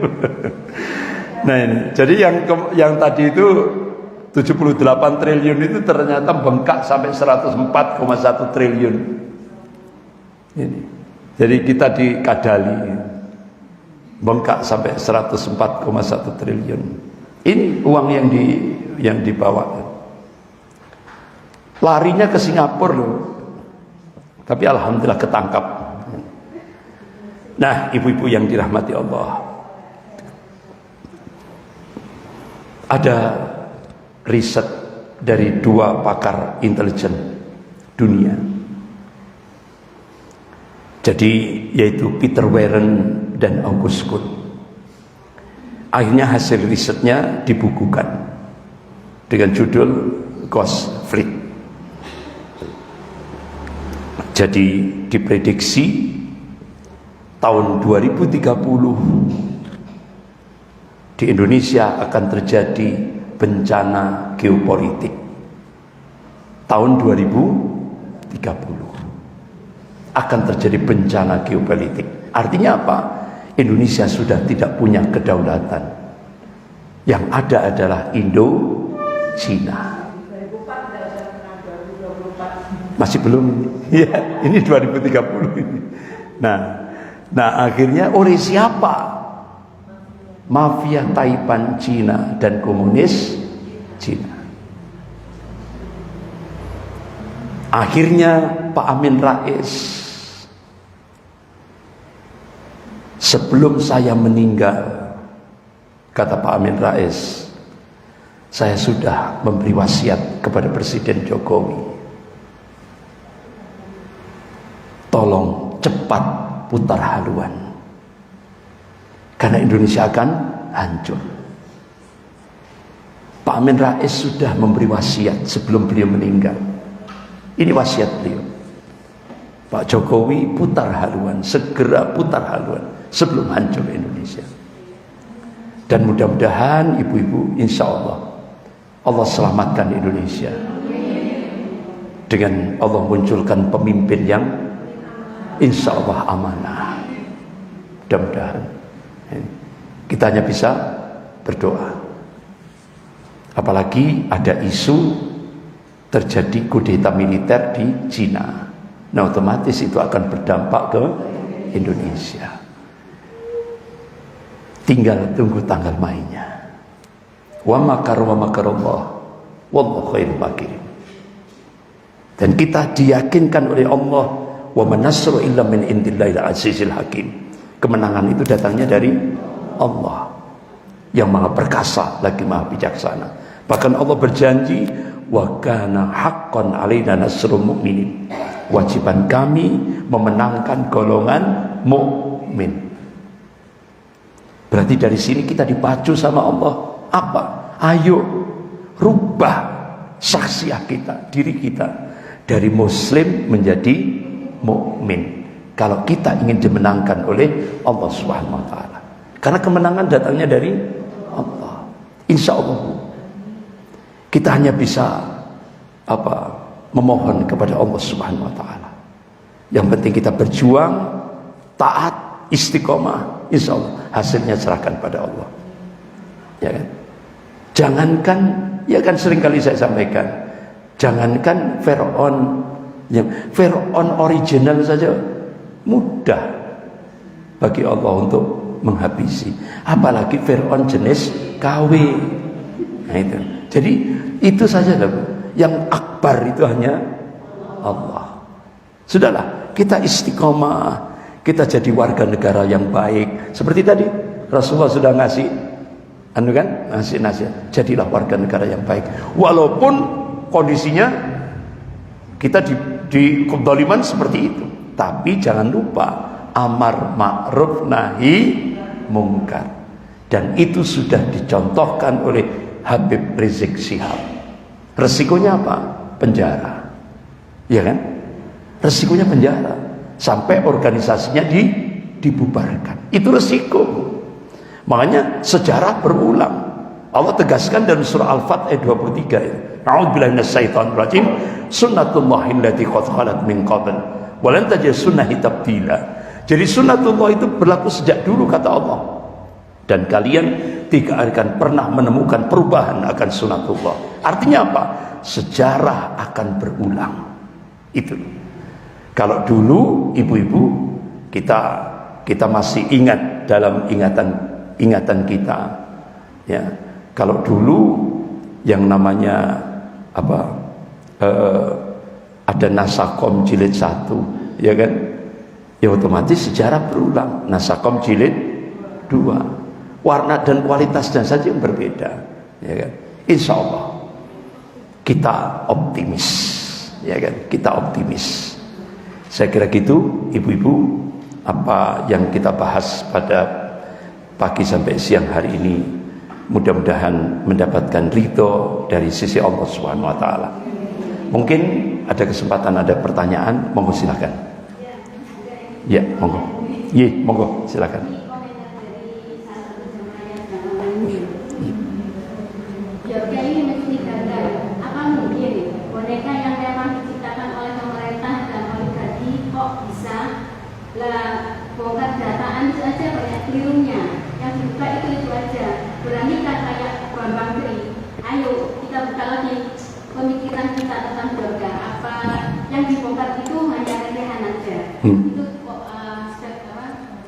Nah ini, jadi yang tadi itu 78 triliun itu ternyata bengkak sampai 104,1 triliun. Ini. Jadi kita dikadali bengkak sampai 104,1 triliun. Ini uang yang dibawa. Larinya ke Singapura loh. Tapi alhamdulillah ketangkap. Nah, ibu-ibu yang dirahmati Allah. Ada riset dari 2 pakar intelijen dunia. Jadi yaitu Peter Warren dan August Kuhn. Akhirnya hasil risetnya dibukukan dengan judul Ghost Fleet. Jadi diprediksi tahun 2030 di Indonesia akan terjadi bencana geopolitik. Tahun 2030 akan terjadi bencana geopolitik. Artinya apa? Indonesia sudah tidak punya kedaulatan. Yang ada adalah Indo-Cina. Masih belum, ya, ini 2030 ini. Nah akhirnya oleh siapa? Mafia Taipan Cina dan komunis Cina. Akhirnya Pak Amin Rais, sebelum saya meninggal, kata Pak Amin Rais, saya sudah memberi wasiat kepada Presiden Jokowi. Tolong cepat putar haluan, karena Indonesia akan hancur. Pak Amin Rais sudah memberi wasiat sebelum beliau meninggal. Ini wasiat beliau. Pak Jokowi putar haluan, segera putar haluan. sebelum hancur Indonesia. Dan mudah-mudahan ibu-ibu, insya Allah selamatkan Indonesia dengan Allah munculkan pemimpin yang insya Allah amanah. Mudah-mudahan kita hanya bisa berdoa. Apalagi ada isu terjadi kudeta militer di Cina. Nah, otomatis itu akan berdampak ke Indonesia. Tinggal tunggu tanggal mainnya. Wa makarallah wallahu khairul makirin. Dan kita diyakinkan oleh Allah, wa manasru illa min indillahil azizil hakim. Kemenangan itu datangnya dari Allah yang maha perkasa lagi maha bijaksana. Bahkan Allah berjanji, wa kana haqqan alaina nasrul mu'minin. Kewajiban kami memenangkan golongan mukmin. Berarti dari sini kita dipacu sama Allah. Apa? Ayo rubah syakhsiah kita, diri kita dari muslim menjadi mukmin. Kalau kita ingin dimenangkan oleh Allah Subhanahu wa taala. Karena kemenangan datangnya dari Allah. Insya Allah kita hanya bisa memohon kepada Allah Subhanahu wa taala. Yang penting kita berjuang, taat, istiqomah, insya Allah hasilnya serahkan pada Allah. Ya kan? Jangankan, ya kan seringkali saya sampaikan, jangankan Fir'aun, yang Fir'aun original saja mudah bagi Allah untuk menghabisi, apalagi Fir'aun jenis KW. Nah itu. Jadi itu saja lah, yang akbar itu hanya Allah. Sudahlah, kita istiqomah, kita jadi warga negara yang baik. Seperti tadi Rasulullah sudah ngasih ngasih nasihat, jadilah warga negara yang baik. Walaupun kondisinya kita di kezaliman seperti itu, tapi jangan lupa amar ma'ruf nahi mungkar. Dan itu sudah dicontohkan oleh Habib Rizik Syihab. Resikonya apa? Penjara. Ya kan? Resikonya penjara. Sampai organisasinya dibubarkan. Itu resiko. Makanya sejarah berulang. Allah tegaskan dalam surah Al-Fat ayat 23. A'udzubillahi minasyaitonir rajim. Sunnatullahi allati qad khalat min qabl wa lan tajid sunnahi tabdila. Jadi sunnatullah itu berlaku sejak dulu kata Allah. Dan kalian tidak akan pernah menemukan perubahan akan sunnatullah. Artinya apa? Sejarah akan berulang. Itu. Kalau dulu ibu-ibu kita masih ingat dalam ingatan kita, ya. Kalau dulu yang namanya ada Nasakom jilid 1, ya kan? Ya otomatis sejarah berulang. Nasakom jilid 2. Warna dan kualitasnya saja yang berbeda, ya kan? Insya Allah kita optimis, ya kan? Kita optimis. Saya kira gitu, ibu-ibu, apa yang kita bahas pada pagi sampai siang hari ini mudah-mudahan mendapatkan ridho dari sisi Allah Subhanahu wa taala. Mungkin ada kesempatan, ada pertanyaan, monggo silakan. Ya, monggo. Ye, monggo silakan. Bongkar dataan itu aja banyak kelirunya, yang dibuka itu aja. Beranikah kayak Bambang Tri? Ayo kita buka lagi pemikiran kita tentang keluarga. Apa yang dibongkar itu hanya relehan aja. Itu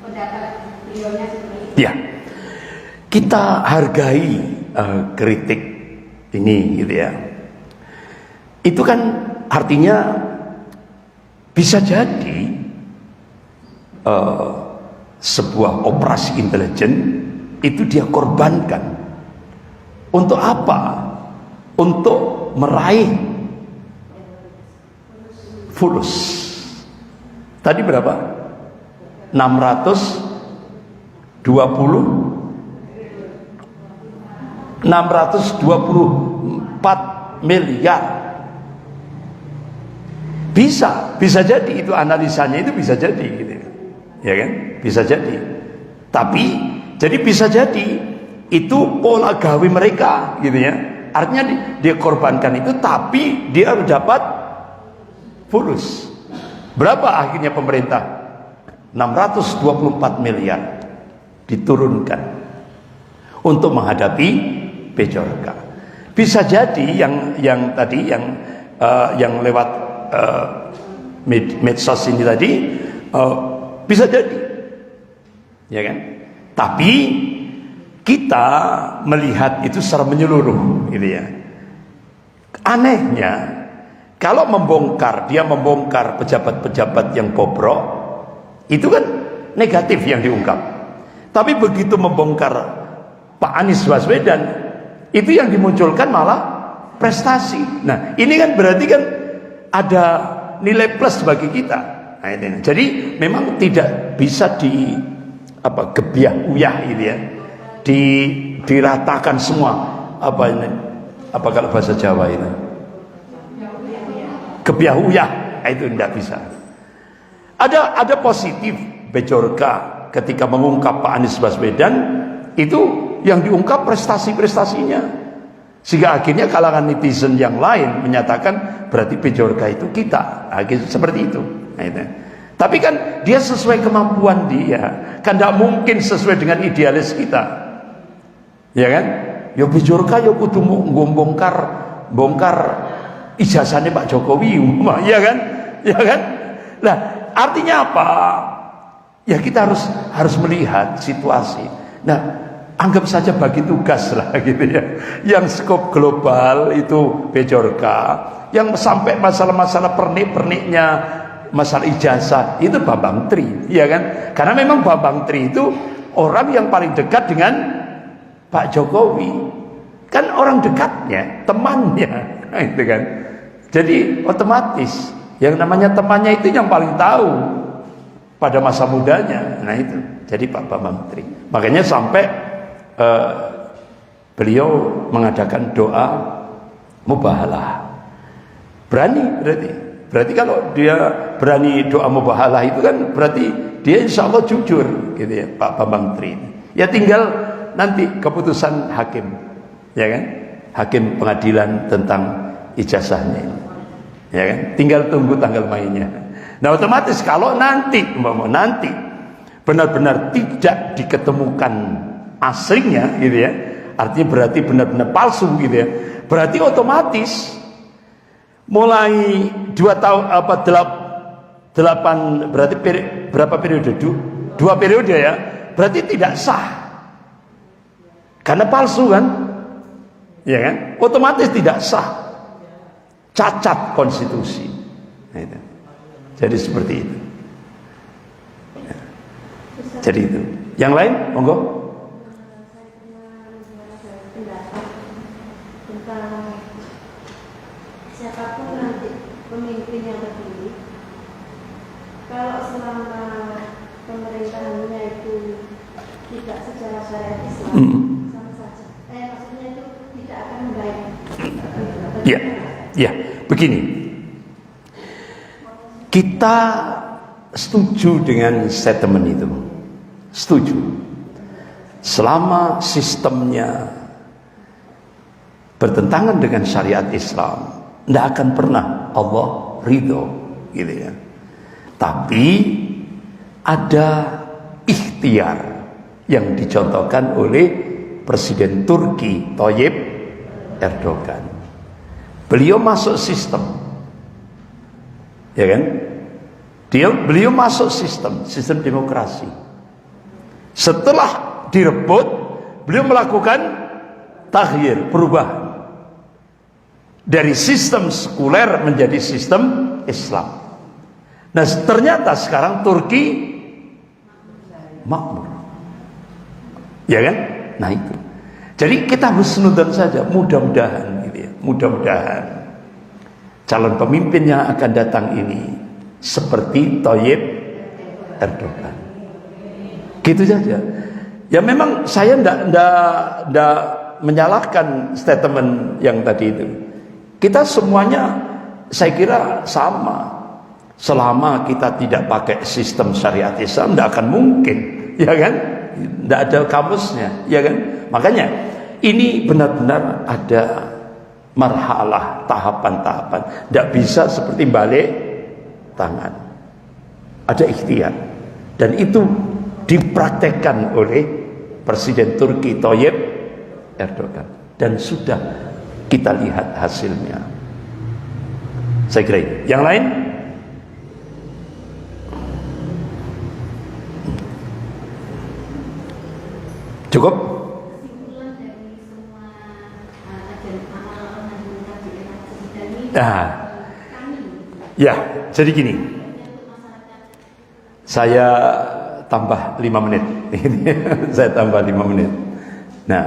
pendapat beliaunya seperti itu. Ya, kita hargai kritik ini, gitu ya. Itu kan artinya bisa jadi sebuah operasi intelijen itu dia korbankan untuk apa? Untuk meraih fulus. Tadi berapa? 624 miliar. Bisa jadi itu analisanya, itu bisa jadi gitu. Ya kan? Bisa jadi. Tapi jadi bisa jadi itu pola gawe mereka gitu ya. Artinya dia korbankan itu, tapi dia dapat fulus. Berapa akhirnya pemerintah? 624 miliar diturunkan untuk menghadapi Bejorka. Bisa jadi yang tadi yang lewat medsos ini tadi bisa jadi, ya kan? Tapi kita melihat itu secara menyeluruh, gitu ya. Anehnya, kalau dia membongkar pejabat-pejabat yang bobrok, itu kan negatif yang diungkap. Tapi begitu membongkar Pak Anies Baswedan, itu yang dimunculkan malah prestasi. Nah, ini kan berarti kan ada nilai plus bagi kita. Nah, ini. Jadi memang tidak bisa gebiah-uyah gitu ya. Diratakan semua apa kalau bahasa Jawa itu gebiah-uyah, itu tidak bisa. Ada positif Bejorka ketika mengungkap Pak Anies Baswedan, itu yang diungkap prestasi-prestasinya, sehingga akhirnya kalangan netizen yang lain menyatakan berarti Bejorka itu kita, seperti itu. Nah, itu. Tapi kan dia sesuai kemampuan dia, kan tidak mungkin sesuai dengan idealis kita. Ya kan? Ya Bejorka ya kudu bongkar ijazahnya Pak Jokowi, ya kan? Ya kan? Nah, artinya apa? Ya kita harus melihat situasi. Nah, anggap saja bagi tugas lah gitu ya. Yang skop global itu Bejorka, yang sampai masalah-masalah pernik-perniknya, masalah ijazah itu Bambang Tri, ya kan? Karena memang Bambang Tri itu orang yang paling dekat dengan Pak Jokowi, kan orang dekatnya, temannya, itu kan. Jadi otomatis yang namanya temannya itu yang paling tahu pada masa mudanya. Nah itu, jadi Pak Bambang Tri. Makanya sampai beliau mengadakan doa mubahalah. Berani berarti kalau dia berani doa mubahalah itu kan berarti dia insya Allah jujur gitu ya, Pak Bambang Tri. Ya tinggal nanti keputusan hakim, ya kan, hakim pengadilan tentang ijazahnya ini, ya kan, tinggal tunggu tanggal mainnya. Nah otomatis kalau nanti benar-benar tidak diketemukan aslinya gitu ya, artinya berarti benar-benar palsu gitu ya, berarti otomatis mulai 2 tahun berarti berapa periode? 2 periode ya, berarti tidak sah. Karena palsu kan, ya kan, otomatis tidak sah, cacat konstitusi. Nah, itu. Jadi seperti itu. Ya. Jadi itu. Yang lain, monggo. Tentang siapapun nanti pemimpin yang terpilih, kalau selama pemerintahannya itu tidak secara syariat Islam, maksudnya itu tidak akan membaik. Ya, begini. Kita setuju dengan statement itu. Setuju. Selama sistemnya bertentangan dengan syariat Islam, tidak akan pernah Allah ridho, gitu ya. Tapi ada ikhtiar yang dicontohkan oleh Presiden Turki Tayyip Erdogan. Beliau masuk sistem, ya kan? Beliau masuk sistem demokrasi. Setelah direbut, beliau melakukan taghyir, perubahan dari sistem sekuler menjadi sistem Islam. Nah ternyata sekarang Turki makmur, ya kan? Nah itu. Jadi kita harus nudan saja, mudah-mudahan gitu ya. Mudah-mudahan calon pemimpin yang akan datang ini seperti Tayyip Erdogan. Gitu saja. Ya memang saya ndak menyalahkan statement yang tadi itu. Kita semuanya saya kira sama. Selama kita tidak pakai sistem syariat Islam, ndak akan mungkin, ya kan? Tidak ada kamusnya, ya kan? Makanya ini benar-benar ada marhalah, tahapan-tahapan. Tidak bisa seperti balik tangan. Ada ikhtiar. Dan itu dipraktekkan oleh Presiden Turki Tayyip Erdogan. Dan sudah kita lihat hasilnya. Saya kira ini. Yang lain? Cukup? Kesimpulan dari semua kajian amal dan kajian ini Nah, kami ya, jadi gini. untuk masyarakat Saya tambah 5 menit. Saya tambah 5 menit. Nah,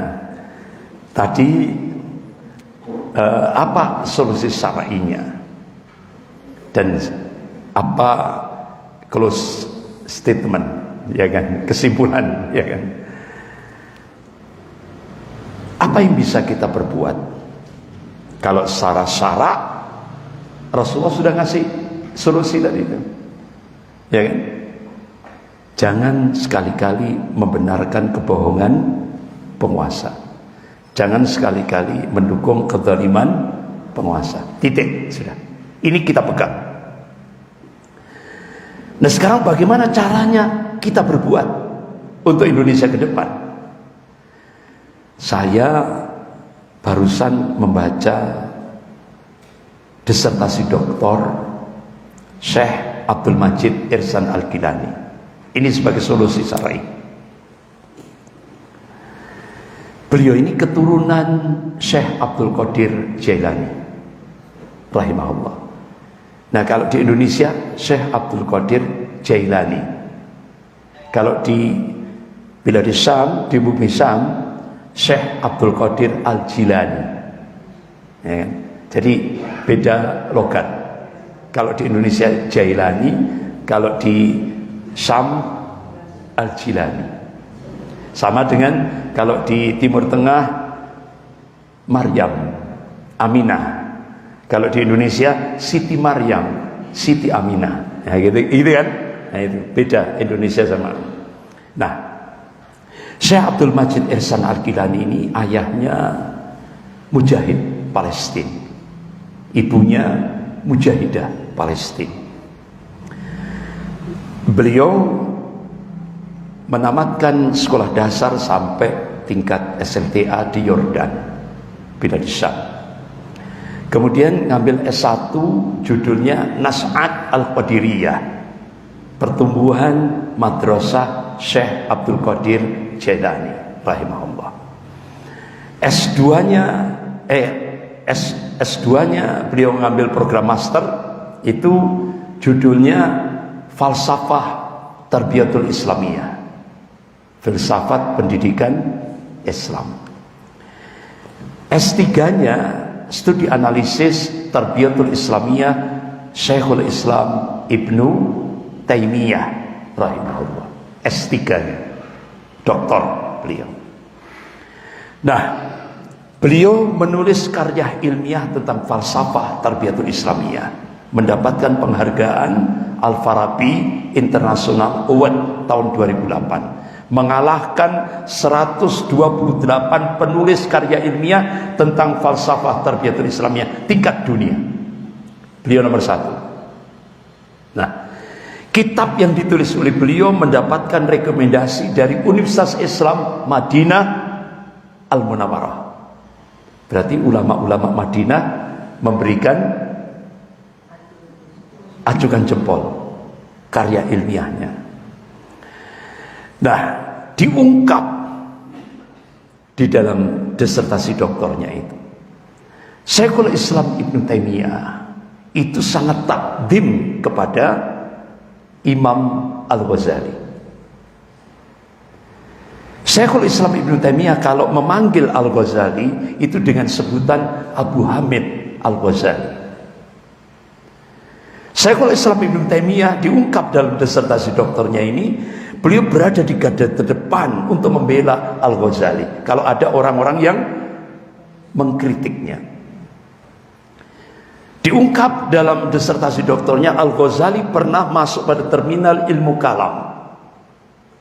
tadi apa solusi syar'inya dan apa close statement, ya kan? Kesimpulan, ya kan? Apa yang bisa kita perbuat? Kalau secara syarak Rasulullah sudah ngasih solusi tadi itu, ya kan? Jangan sekali-kali membenarkan kebohongan penguasa. Jangan sekali-kali mendukung kezaliman penguasa. Titik, sudah. Ini kita pegang. Nah, sekarang bagaimana caranya kita berbuat untuk Indonesia ke depan? Saya barusan membaca disertasi Dr. Syekh Abdul Majid Ihsan Al-Gilani. Ini sebagai solusi syar'i. Beliau ini keturunan Syekh Abdul Qadir Jailani rahimahullah. Nah, kalau di Indonesia Syekh Abdul Qadir Jailani. Kalau di Bilad Syam, di bumi Syam, Syekh Abdul Qadir Al-Jilani, ya kan? Jadi beda logat. Kalau di Indonesia Jailani, kalau di Syam Al-Jilani. Sama dengan kalau di Timur Tengah Maryam, Aminah. Kalau di Indonesia Siti Maryam, Siti Aminah. Nah, gitu kan? Nah, itu beda Indonesia sama. Nah, Syekh Abdul Majid Ihsan Al-Gilani ini ayahnya mujahid Palestina, ibunya mujahidah Palestina. Beliau menamatkan sekolah dasar sampai tingkat SMTA di Yordan, Bilad Syam. Kemudian ngambil S1 judulnya Nas'at Al-Qadiriyah, Pertumbuhan Madrasah Syekh Abdul Qadir Jailani rahimahullah. S2-nya beliau ngambil program master, itu judulnya Falsafah Tarbiyatul Islamiyah, filsafat pendidikan Islam. S3-nya studi analisis Tarbiyatul Islamiyah Syekhul Islam Ibnu Taimiyah rahimahullah. S3-nya doktor beliau. Nah, beliau menulis karya ilmiah tentang falsafah Tarbiyatul Islamiyah, mendapatkan penghargaan Al-Farabi International Award tahun 2008, mengalahkan 128 penulis karya ilmiah tentang falsafah Tarbiyatul Islamiyah tingkat dunia. Beliau nomor 1. Nah, kitab yang ditulis oleh beliau mendapatkan rekomendasi dari Universitas Islam Madinah Al-Munawwarah. Berarti ulama-ulama Madinah memberikan ajukan jempol karya ilmiahnya. Nah, diungkap di dalam disertasi doktornya itu, Syekhul Islam Ibnu Taimiyah itu sangat takdim kepada Imam Al-Ghazali. Syekhul Islam Ibnu Taimiyah kalau memanggil Al-Ghazali itu dengan sebutan Abu Hamid Al-Ghazali. Syekhul Islam Ibnu Taimiyah diungkap dalam disertasi doktornya ini, beliau berada di garda terdepan untuk membela Al-Ghazali kalau ada orang-orang yang mengkritiknya. Diungkap dalam disertasi doktornya, Al-Ghazali pernah masuk pada terminal ilmu kalam.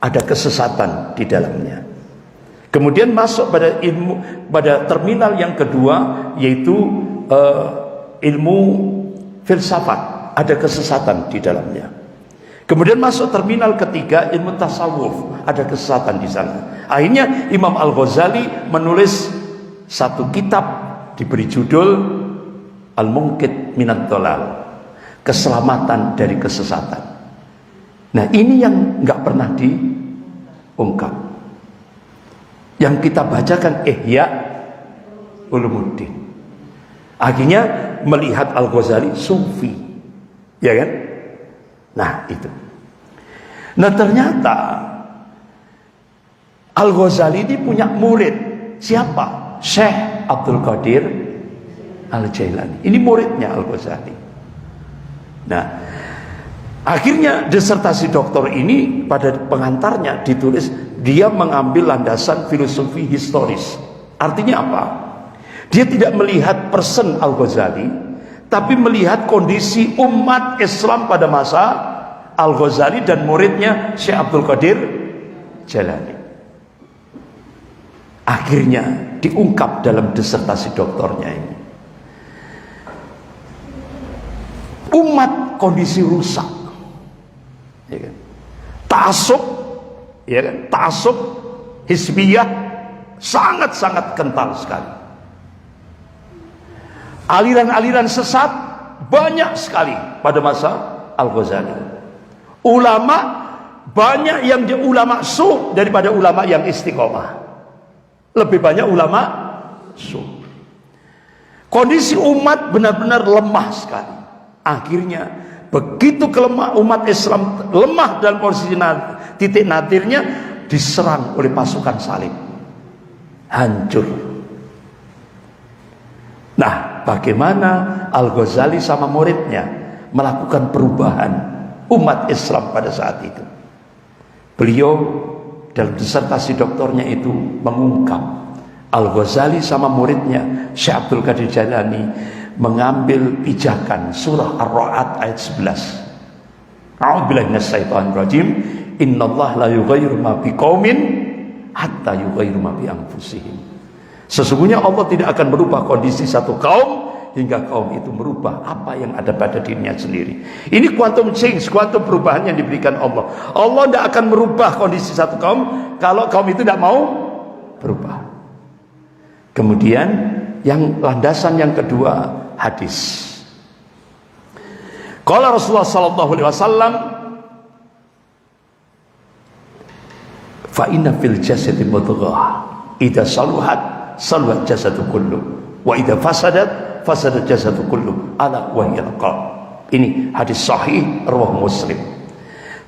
ada kesesatan di dalamnya. Kemudian masuk pada terminal yang kedua, yaitu ilmu filsafat, ada kesesatan di dalamnya. Kemudian masuk terminal ketiga, ilmu tasawuf, ada kesesatan di sana. Akhirnya Imam Al-Ghazali menulis satu kitab diberi judul Al-Munqidh Minad Dhalal, keselamatan dari kesesatan. Nah, ini yang nggak pernah diungkap. Yang kita bacakan Ihya Ulumuddin. Akhirnya melihat Al-Ghazali sufi, ya kan? Nah, itu. Nah, ternyata Al-Ghazali ini punya murid. Siapa? Syekh Abdul Qadir Al-Jailani. Ini muridnya Al-Ghazali. Nah, akhirnya disertasi doktor ini pada pengantarnya ditulis dia mengambil landasan filosofi historis. Artinya apa? Dia tidak melihat person Al-Ghazali, tapi melihat kondisi umat Islam pada masa Al-Ghazali dan muridnya Syekh Abdul Qadir Jailani. Akhirnya diungkap dalam disertasi doktornya ini. Umat kondisi rusak, ya kan? Ta'assub, ya kan? Ta'assub hizbiyah sangat-sangat kental sekali. Aliran-aliran sesat banyak sekali pada masa Al-Ghazali. Ulama banyak yang ulama su daripada ulama yang istiqomah. Lebih banyak ulama su. Kondisi umat benar-benar lemah sekali. Akhirnya begitu umat Islam lemah dalam posisi titik nadirnya, diserang oleh pasukan salib, hancur. Nah, bagaimana Al-Ghazali sama muridnya melakukan perubahan umat Islam pada saat itu? Beliau dalam disertasi doktornya itu mengungkap Al-Ghazali sama muridnya Syekh Abdul Qadir Jailani mengambil pijakan surah Ar-Ra'd ayat 11. A'udzubillahi minasyaitonir rajim. Innallaha la yughayyiru ma biqaumin hatta yughayyiru ma bi anfusihim. Sesungguhnya Allah tidak akan merubah kondisi satu kaum hingga kaum itu merubah apa yang ada pada dirinya sendiri. Ini quantum change, quantum perubahan yang diberikan Allah. Allah tidak akan merubah kondisi satu kaum kalau kaum itu tidak mau berubah. Kemudian yang landasan yang kedua, hadis. Qala Rasulullah sallallahu alaihi wasallam, fa inna fil jasadi mudghah idza saluhat saluhat jasadu kullu wa idza fasadat fasadat jasadu kullu ala wa hiya qalb. Ini hadis sahih riwayat Muslim.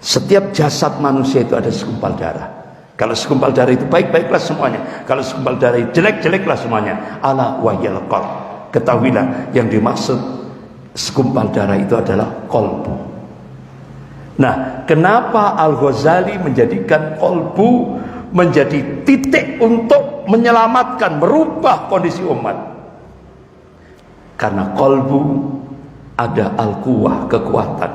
Setiap jasad manusia itu ada segumpal darah. Kalau segumpal darah itu baik-baiklah semuanya. Kalau segumpal darah itu jelek-jeleklah semuanya. Ala wa hiya qalb. Ketahuilah yang dimaksud segumpal darah itu adalah qalbu. Nah, kenapa Al-Ghazali menjadikan qalbu menjadi titik untuk menyelamatkan, merubah kondisi umat? Karena qalbu ada al-quwah, kekuatan,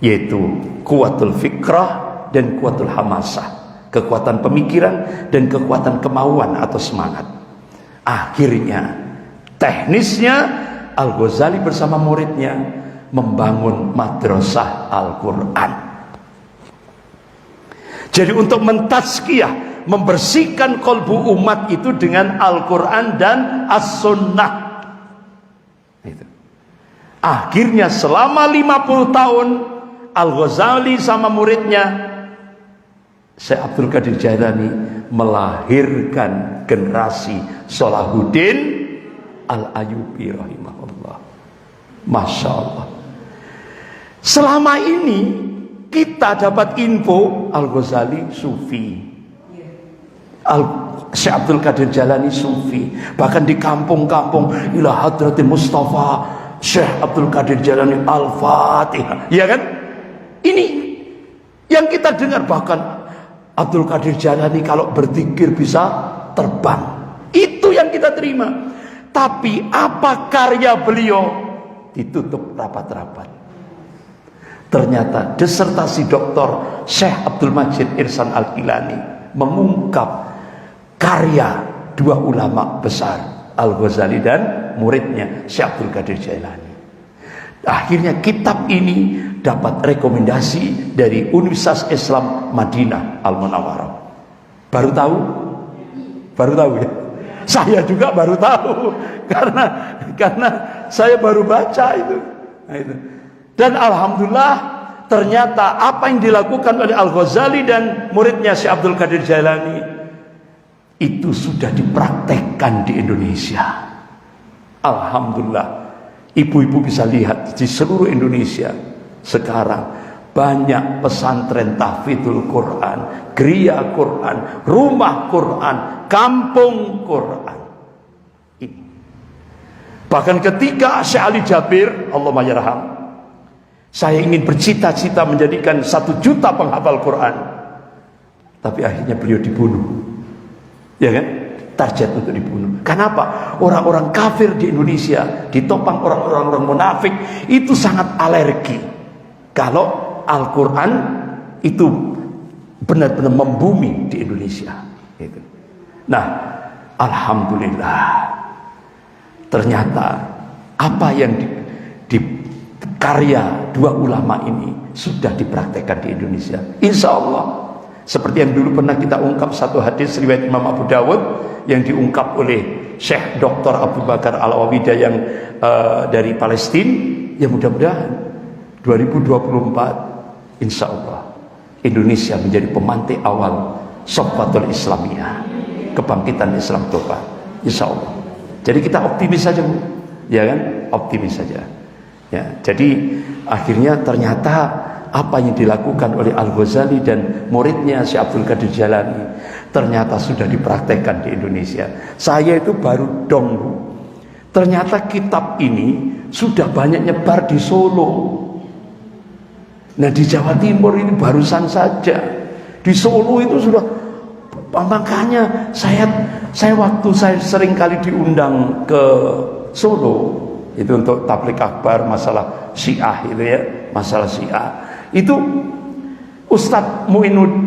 yaitu kuwatul fikrah dan kuwatul hamasah, kekuatan pemikiran dan kekuatan kemauan atau semangat. Akhirnya teknisnya Al-Ghazali bersama muridnya membangun madrasah Al-Quran. Jadi untuk mentazkiyah, membersihkan qalbu umat itu dengan Al-Quran dan As-Sunnah. Akhirnya selama 50 tahun Al-Ghazali sama muridnya Syekh Abdul Qadir Jailani melahirkan generasi Salahuddin Al-Ayyubi rahimahullah. Masya Allah. Selama ini kita dapat info Al-Ghazali sufi, Syekh Abdul Qadir Jailani sufi. Bahkan di kampung-kampung ila hadratil Mustafa Syekh Abdul Qadir Jailani Al-Fatihah, ya kan? Ini yang kita dengar. Bahkan Abdul Qadir Jailani kalau berzikir bisa terbang. Itu yang kita terima. Tapi apa karya beliau? Ditutup rapat-rapat. Ternyata disertasi Dr. Syekh Abdul Majid Ihsan Al-Gilani mengungkap karya dua ulama besar, Al-Ghazali dan muridnya Syekh Abdul Qadir Jailani. Akhirnya kitab ini dapat rekomendasi dari Universitas Islam Madinah Al-Munawwarah. Baru tahu? Baru tahu ya? Saya juga baru tahu karena saya baru baca itu. Nah, itu. Dan alhamdulillah ternyata apa yang dilakukan oleh Al-Ghazali dan muridnya Syekh Abdul Qadir Jailani itu sudah dipraktekkan di Indonesia. Alhamdulillah, ibu-ibu bisa lihat di seluruh Indonesia sekarang banyak pesantren tahfidzul Quran, geria Quran, rumah Quran, kampung Quran. Bahkan ketika Syekh Ali Jabir, Allahumma yarham, saya ingin bercita-cita menjadikan 1 juta penghafal Quran, tapi akhirnya beliau dibunuh, ya kan? Target untuk dibunuh. Kenapa? Orang-orang kafir di Indonesia ditopang orang-orang munafik itu sangat alergi kalau Al-Quran itu benar-benar membumi di Indonesia. Nah, alhamdulillah ternyata apa yang di karya dua ulama ini sudah dipraktekkan di Indonesia. Insya Allah, seperti yang dulu pernah kita ungkap satu hadis riwayat Imam Abu Dawud yang diungkap oleh Syekh Dr. Abu Bakar Al-Awidah yang dari Palestina. Ya mudah-mudahan 2024 insya Allah Indonesia menjadi pemantik awal Sofwatul Islamiyah, kebangkitan Islam toba, insya Allah. Jadi kita optimis saja, Bu, ya kan? Optimis saja. Ya, jadi akhirnya ternyata apa yang dilakukan oleh Al-Ghazali dan muridnya Syekh Abdul Qadir Jailani ternyata sudah dipraktekkan di Indonesia. Saya itu baru dong, Bu. Ternyata kitab ini sudah banyak nyebar di Solo. Nah, di Jawa Timur ini barusan saja. Di Solo itu sudah, makanya saya waktu saya sering kali diundang ke Solo itu untuk tabligh akbar masalah Syiah itu ya, masalah Syiah. Itu Ustadz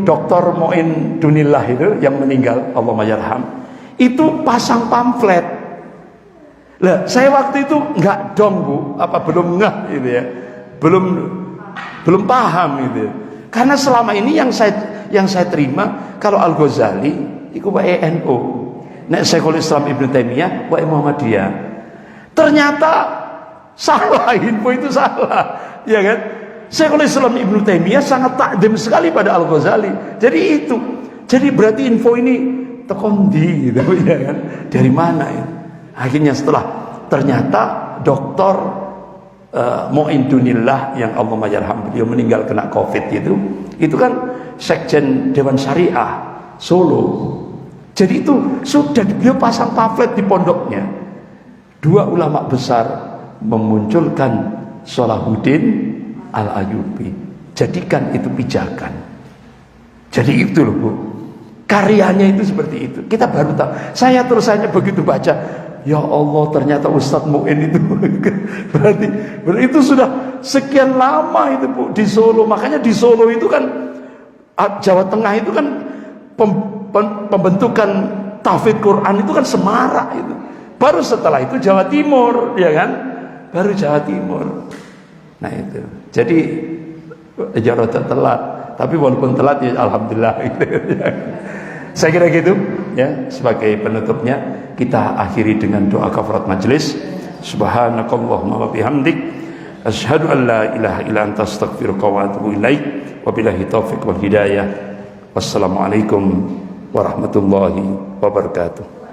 Dr. Muin Dunillah itu yang meninggal, Allahumma yarham, itu pasang pamflet. Lah, saya waktu itu enggak dong, Bu, apa belum ngeh gitu ya. Belum paham gitu. Karena selama ini yang saya terima kalau Al-Ghazali itu NU. Nek Syekhul Islam Ibnu Taimiyah wa Muhammadiyah. Ternyata salah, info itu salah. Ya kan? Syekhul Islam Ibnu Taimiyah sangat takdim sekali pada Al-Ghazali. Jadi berarti info ini tekondi gitu ya kan? Dari mana ya? Akhirnya setelah ternyata Dr. Muin Dunillah yang Allahumma yarham, beliau meninggal kena Covid itu kan Sekjen Dewan Syariah Solo. Jadi itu sudah beliau pasang pamflet di pondoknya. Dua ulama besar memunculkan Salahuddin Al-Ayyubi. Jadikan itu pijakan. Jadi itu loh, Bu. Karyanya itu seperti itu. Kita baru tahu. Saya terus hanya begitu baca, ya Allah, ternyata Ustadz Muin itu berarti itu sudah sekian lama itu, Bu, di Solo. Makanya di Solo itu kan Jawa Tengah itu kan pembentukan tahfidz Quran itu kan semarak itu. Baru setelah itu Jawa Timur, ya kan? Baru Jawa Timur. Nah itu. Jadi ya rada telat, tapi walaupun telat ya alhamdulillah gitu. Saya kira gitu ya, sebagai penutupnya kita akhiri dengan doa kafarat majelis. Subhanakallahumma wa bihamdik asyhadu an la ilaha illa anta astaghfiruka wa atubu ilaik. Wabillahi taufiq wal hidayah. Wassalamualaikum warahmatullahi wabarakatuh.